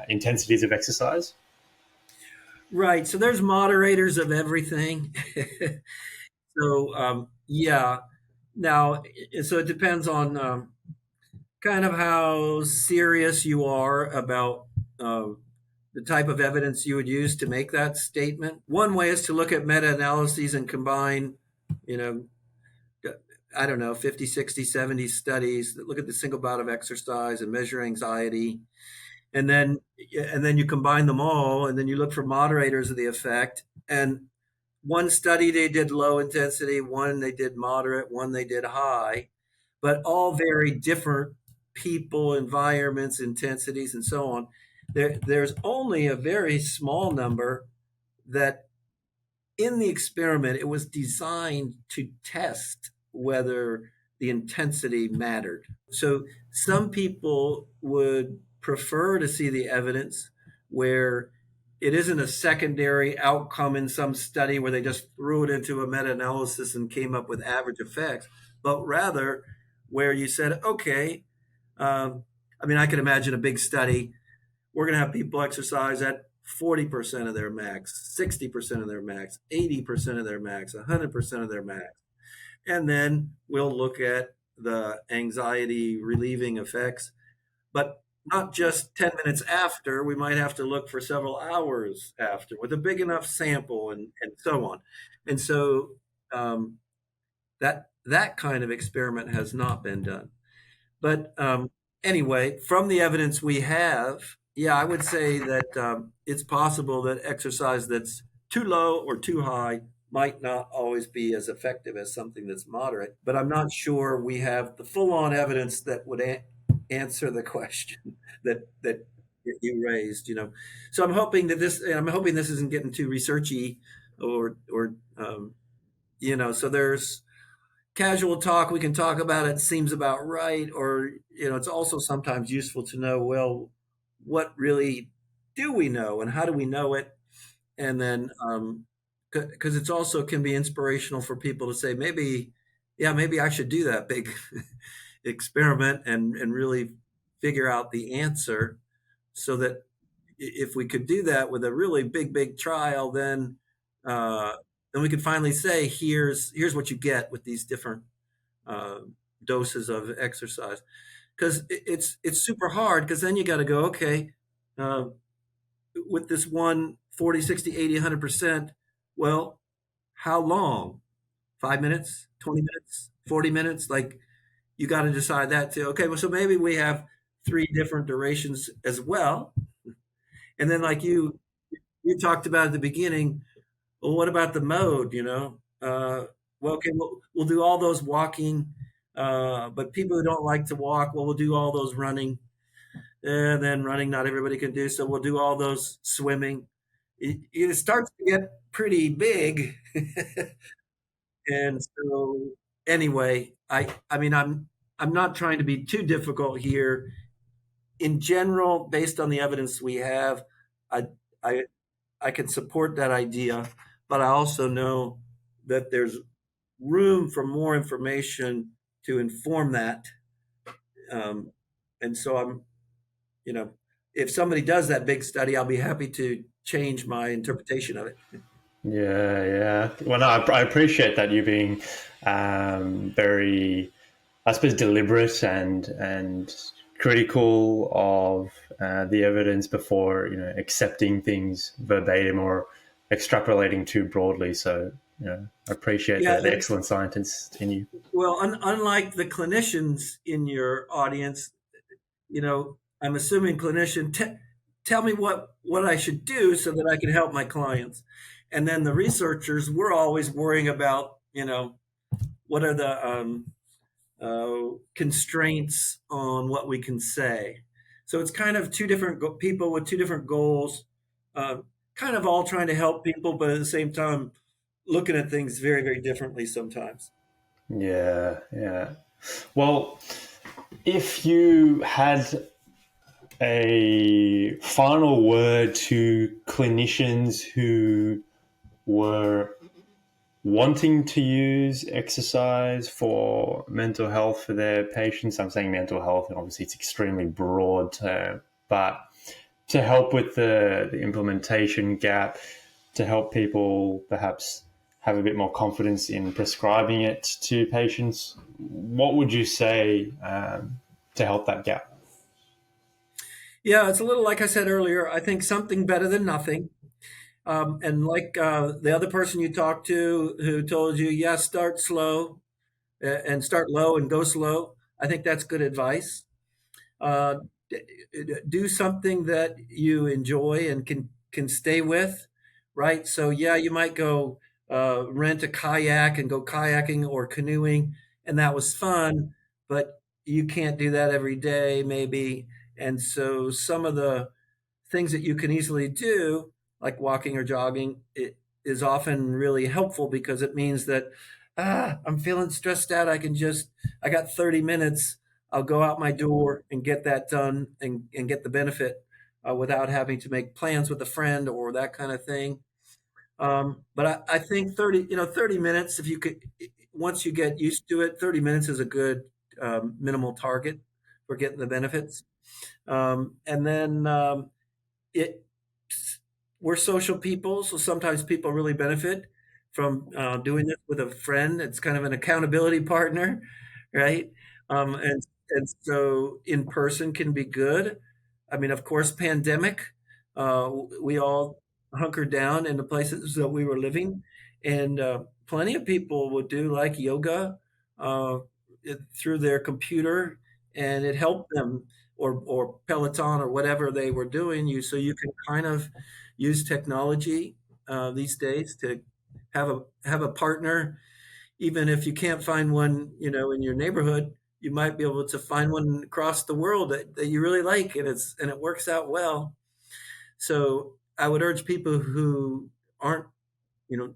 intensities of exercise. Right. So there's moderators of everything. So yeah. Now, so it depends on kind of how serious you are about the type of evidence you would use to make that statement. One way is to look at meta-analyses and combine, you know, I don't know, 50, 60, 70 studies that look at the single bout of exercise and measure anxiety. And then you combine them all and then you look for moderators of the effect. And one study they did low intensity, one they did moderate, one they did high, but all very different people, environments, intensities, and so on. There's only a very small number that in the experiment it was designed to test whether the intensity mattered. So some people would prefer to see the evidence where it isn't a secondary outcome in some study where they just threw it into a meta-analysis and came up with average effects, but rather where you said, okay, I mean, I can imagine a big study. We're going to have people exercise at 40% of their max, 60% of their max, 80% of their max, 100% of their max. And then we'll look at the anxiety relieving effects, but not just 10 minutes after. We might have to look for several hours after with a big enough sample and so on. And so that kind of experiment has not been done. But anyway, from the evidence we have, yeah, I would say that it's possible that exercise that's too low or too high might not always be as effective as something that's moderate. But I'm not sure we have the full on evidence that would answer the question. that you raised. So I'm hoping this isn't getting too researchy, or so there's casual talk. We can talk about it. Seems about right, or it's also sometimes useful to know, well, what really do we know, and how do we know it? And then because it's also can be inspirational for people to say, maybe, yeah, maybe I should do that big experiment and really figure out the answer, so that if we could do that with a really big trial, uh, then we could finally say, here's what you get with these different uh, doses of exercise. Because it's super hard, because then you got to go, okay, uh, with this one 40, 60, 80, 100%, well, how long? 5 minutes, 20 minutes, 40 minutes? Like, you got to decide that too. Okay, well, so maybe we have three different durations as well. And then, like you talked about at the beginning, well, what about the mode? Well, okay, we'll do all those walking, but people who don't like to walk, well, we'll do all those running. And then running, not everybody can do, so we'll do all those swimming. It starts to get pretty big. And so, anyway, I mean, I'm not trying to be too difficult here. In general, based on the evidence we have, I I I can support that idea, but I also know that there's room for more information to inform that. Um, and so you know, if somebody does that big study, I'll be happy to change my interpretation of it. Yeah, yeah. Well, no, I appreciate that you being very, I suppose, deliberate and critical of the evidence before accepting things verbatim or extrapolating too broadly. So I appreciate Yeah, the excellent scientist in you. well, unlike the clinicians in your audience, I'm assuming clinician, tell me what I should do so that I can help my clients. And then the researchers, we're always worrying about, what are the constraints on what we can say. So it's kind of two different people with two different goals, uh, kind of all trying to help people, but at the same time, looking at things very, very differently sometimes. Yeah, yeah. Well, if you had a final word to clinicians who were wanting to use exercise for mental health for their patients. I'm saying mental health, and obviously it's extremely broad term, but to help with the implementation gap, to help people perhaps have a bit more confidence in prescribing it to patients, what would you say to help that gap? Yeah, it's a little like I said earlier. I think something better than nothing. And like the other person you talked to who told you, yeah, start slow and start low and go slow. I think that's good advice. Uh, do something that you enjoy and can stay with, right? So yeah, you might go rent a kayak and go kayaking or canoeing, and that was fun, but you can't do that every day, maybe. And so some of the things that you can easily do, like walking or jogging, it is often really helpful, because it means that, I'm feeling stressed out. I got 30 minutes. I'll go out my door and get that done and get the benefit without having to make plans with a friend or that kind of thing. But I think 30 minutes, if you could, once you get used to it, 30 minutes is a good minimal target for getting the benefits. And then it we're social people, so sometimes people really benefit from doing this with a friend. It's kind of an accountability partner, right? And so in person can be good. I mean, of course, pandemic, we all hunkered down in the places that we were living, and plenty of people would do like yoga uh, through their computer, and it helped them, or Peloton or whatever they were doing. So you can kind of use technology these days to have a partner, even if you can't find one, in your neighborhood. you might be able to find one across the world that you really like, and it works out well. So I would urge people who aren't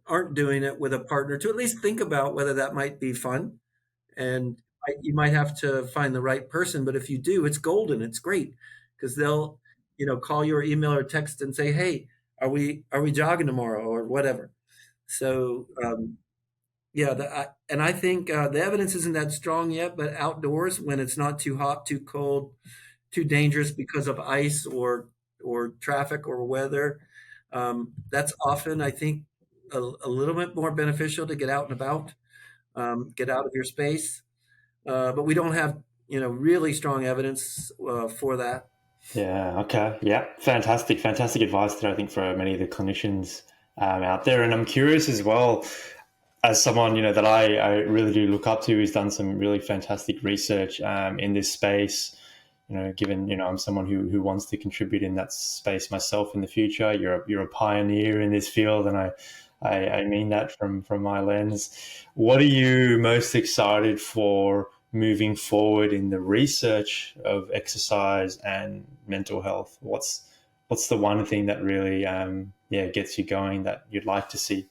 aren't doing it with a partner to at least think about whether that might be fun. And you might have to find the right person, but if you do, it's golden. It's great because they'll call you or email or text and say, "Hey, are we jogging tomorrow?" or whatever. So yeah, and I think the evidence isn't that strong yet, but outdoors when it's not too hot, too cold, too dangerous because of ice or traffic or weather, that's often I think a little bit more beneficial to get out and about, get out of your space. But we don't have really strong evidence for that. Yeah. Okay. Yeah. Fantastic. Fantastic advice there, I think, for many of the clinicians out there. And I'm curious as well, as someone that I really do look up to, who's done some really fantastic research in this space. Given I'm someone who wants to contribute in that space myself in the future. You're a pioneer in this field, and I mean that from my lens. What are you most excited for moving forward in the research of exercise and mental health? What's the one thing that really gets you going that you'd like to see?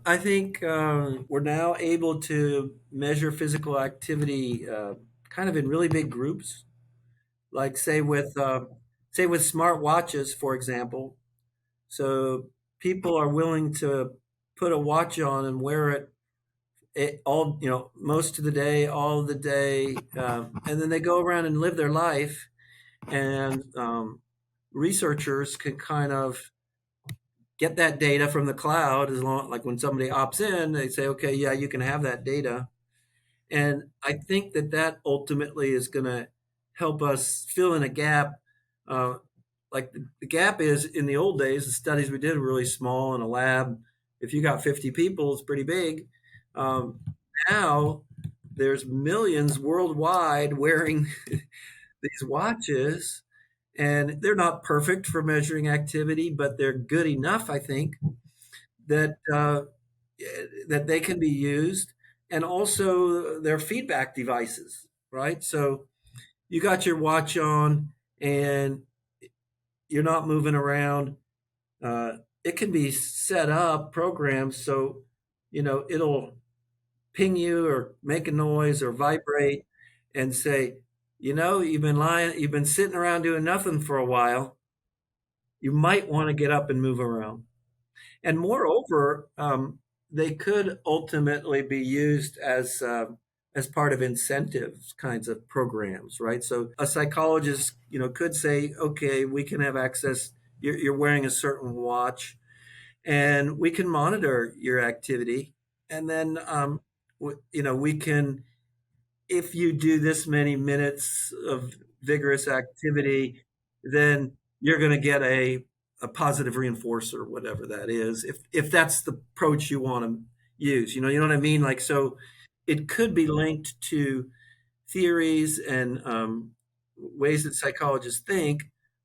I think we're now able to measure physical activity kind of in really big groups, like say with smart watches, for example. So people are willing to put a watch on and wear it all, most of the day, all of the day, and then they go around and live their life. And researchers can kind of get that data from the cloud as long, like when somebody opts in, they say, okay, yeah, you can have that data. And I think that ultimately is going to help us fill in a gap. Uh, like the gap is in the old days, the studies we did were really small in a lab. If you got 50 people, it's pretty big. Um, Now there's millions worldwide wearing these watches, and they're not perfect for measuring activity, but they're good enough, I think, that that they can be used, and also they're feedback devices, right? So you got your watch on, and you're not moving around. Uh, it can be set up, programmed, so it'll ping you or make a noise or vibrate and say, you've been sitting around doing nothing for a while. You might want to get up and move around. And moreover, they could ultimately be used as part of incentives kinds of programs, right? So a psychologist, could say, okay, we can have access. You're wearing a certain watch, and we can monitor your activity, and then we can, if you do this many minutes of vigorous activity, then you're going to get a positive reinforcer, whatever that is, if that's the approach you want to use. You know what I mean? Like, so it could be linked to theories and ways that psychologists think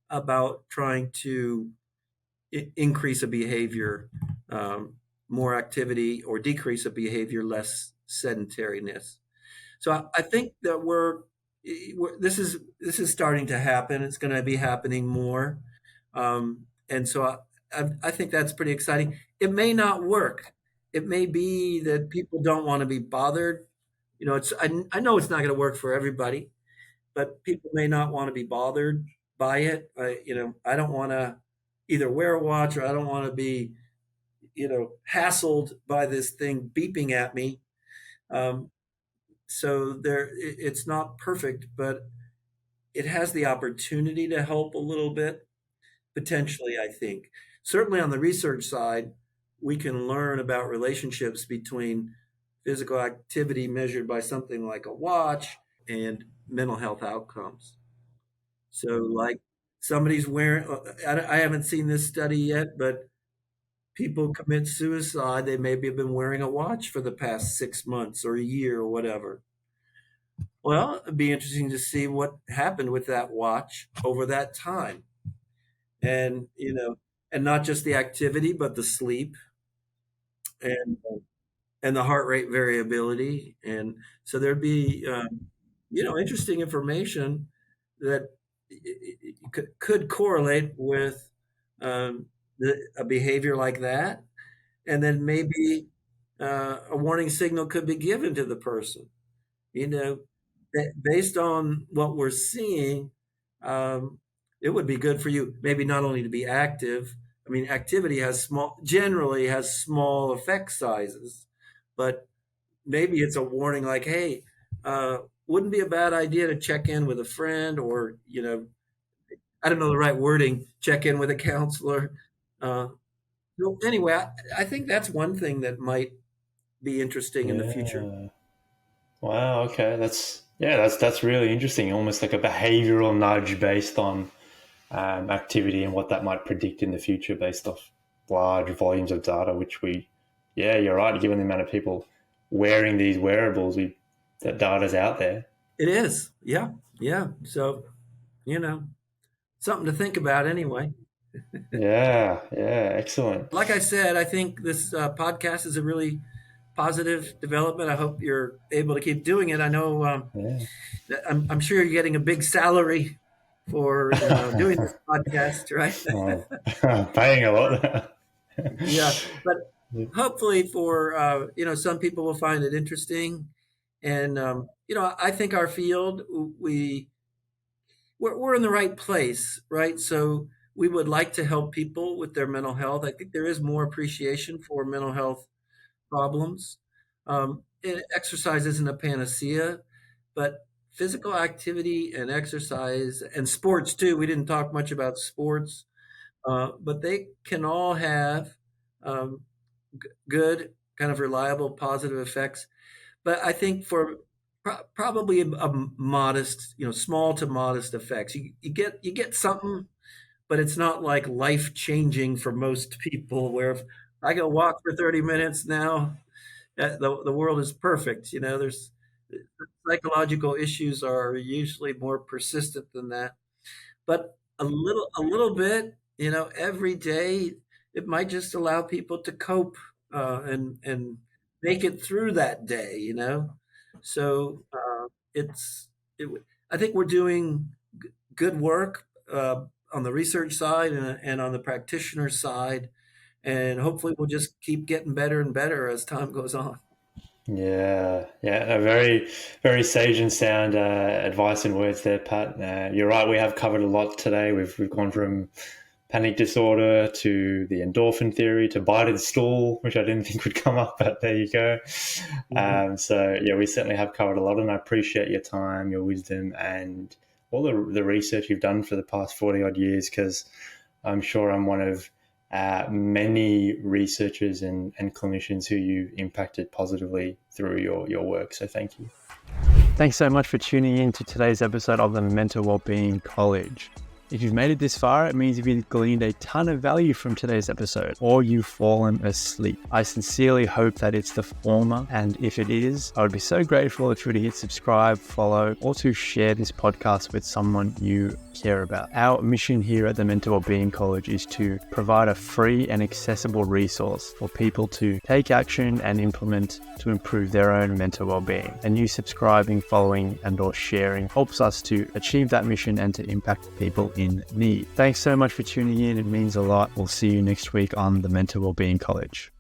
about trying to increase a behavior, um, more activity, or decrease a behavior, less sedentariness. So I think that this is starting to happen. It's going to be happening more, and so I think that's pretty exciting. It may not work. It may be that people don't want to be bothered. I know it's not going to work for everybody, but people may not want to be bothered by it. I don't want to either wear a watch, or I don't want to be hassled by this thing beeping at me. Um, so it's not perfect, but it has the opportunity to help a little bit, potentially, I think. Certainly on the research side, we can learn about relationships between physical activity measured by something like a watch and mental health outcomes. So, like, somebody's wearing, I haven't seen this study yet, but people commit suicide. They maybe have been wearing a watch for the past 6 months or a year or whatever. Well, it'd be interesting to see what happened with that watch over that time. And, and not just the activity, but the sleep and and the heart rate variability. And so there'd be interesting information that could correlate with a behavior like that. And then maybe a warning signal could be given to the person, you know, based on what we're seeing. Um, it would be good for you, maybe not only to be active. I mean, activity generally has small effect sizes, but maybe it's a warning like, hey, uh, wouldn't be a bad idea to check in with a friend, or, I don't know the right wording, check in with a counselor. Uh, so anyway, I think that's one thing that might be interesting in the future. Yeah. Wow. Okay. That's really interesting. Almost like a behavioral nudge based on activity and what that might predict in the future based off large volumes of data. Yeah, you're right. Given the amount of people wearing these wearables, that data's out there. It is. Yeah. Yeah. So, you know, something to think about anyway. Yeah. Yeah. Excellent. Like I said, I think this podcast is a really positive development. I hope you're able to keep doing it. I know Yeah. I'm sure you're getting a big salary for doing this podcast, right? Oh, paying a lot. Yeah, but hopefully for some people will find it interesting, and I think our field we're in the right place, right? So we would like to help people with their mental health. I think there is more appreciation for mental health problems. And exercise isn't a panacea, but physical activity and exercise and sports too. We didn't talk much about sports, but they can all have um, good, kind of reliable, positive effects. But I think for probably a modest, small to modest effects, you get something, but it's not like life changing for most people. Where if I go walk for 30 minutes now, the world is perfect. There's psychological issues are usually more persistent than that. But a little bit, every day, it might just allow people to cope and make it through that day. So I think we're doing good work on the research side and on the practitioner side, and hopefully we'll just keep getting better and better as time goes on. Yeah, yeah, a very, very sage and sound advice and words there, Pat. You're right. We have covered a lot today. We've gone from panic disorder to the endorphin theory to bite of the stool, which I didn't think would come up, but there you go. Mhm. So yeah, we certainly have covered a lot, and I appreciate your time, your wisdom, and all the research you've done for the past 40 odd years. Because I'm sure I'm one of many researchers and clinicians who you impacted positively through your work. So thank you. Thanks so much for tuning in to today's episode of the Mental Wellbeing College. If you've made it this far, it means you've gleaned a ton of value from today's episode, or you've fallen asleep. I sincerely hope that it's the former, and if it is, I would be so grateful if you were to hit subscribe, follow, or to share this podcast with someone you care about. Our mission here at the Mental Wellbeing College is to provide a free and accessible resource for people to take action and implement to improve their own mental well-being. And you subscribing, following, and or sharing helps us to achieve that mission and to impact people in need. Thanks so much for tuning in. It means a lot. We'll see you next week on the Mental Wellbeing College.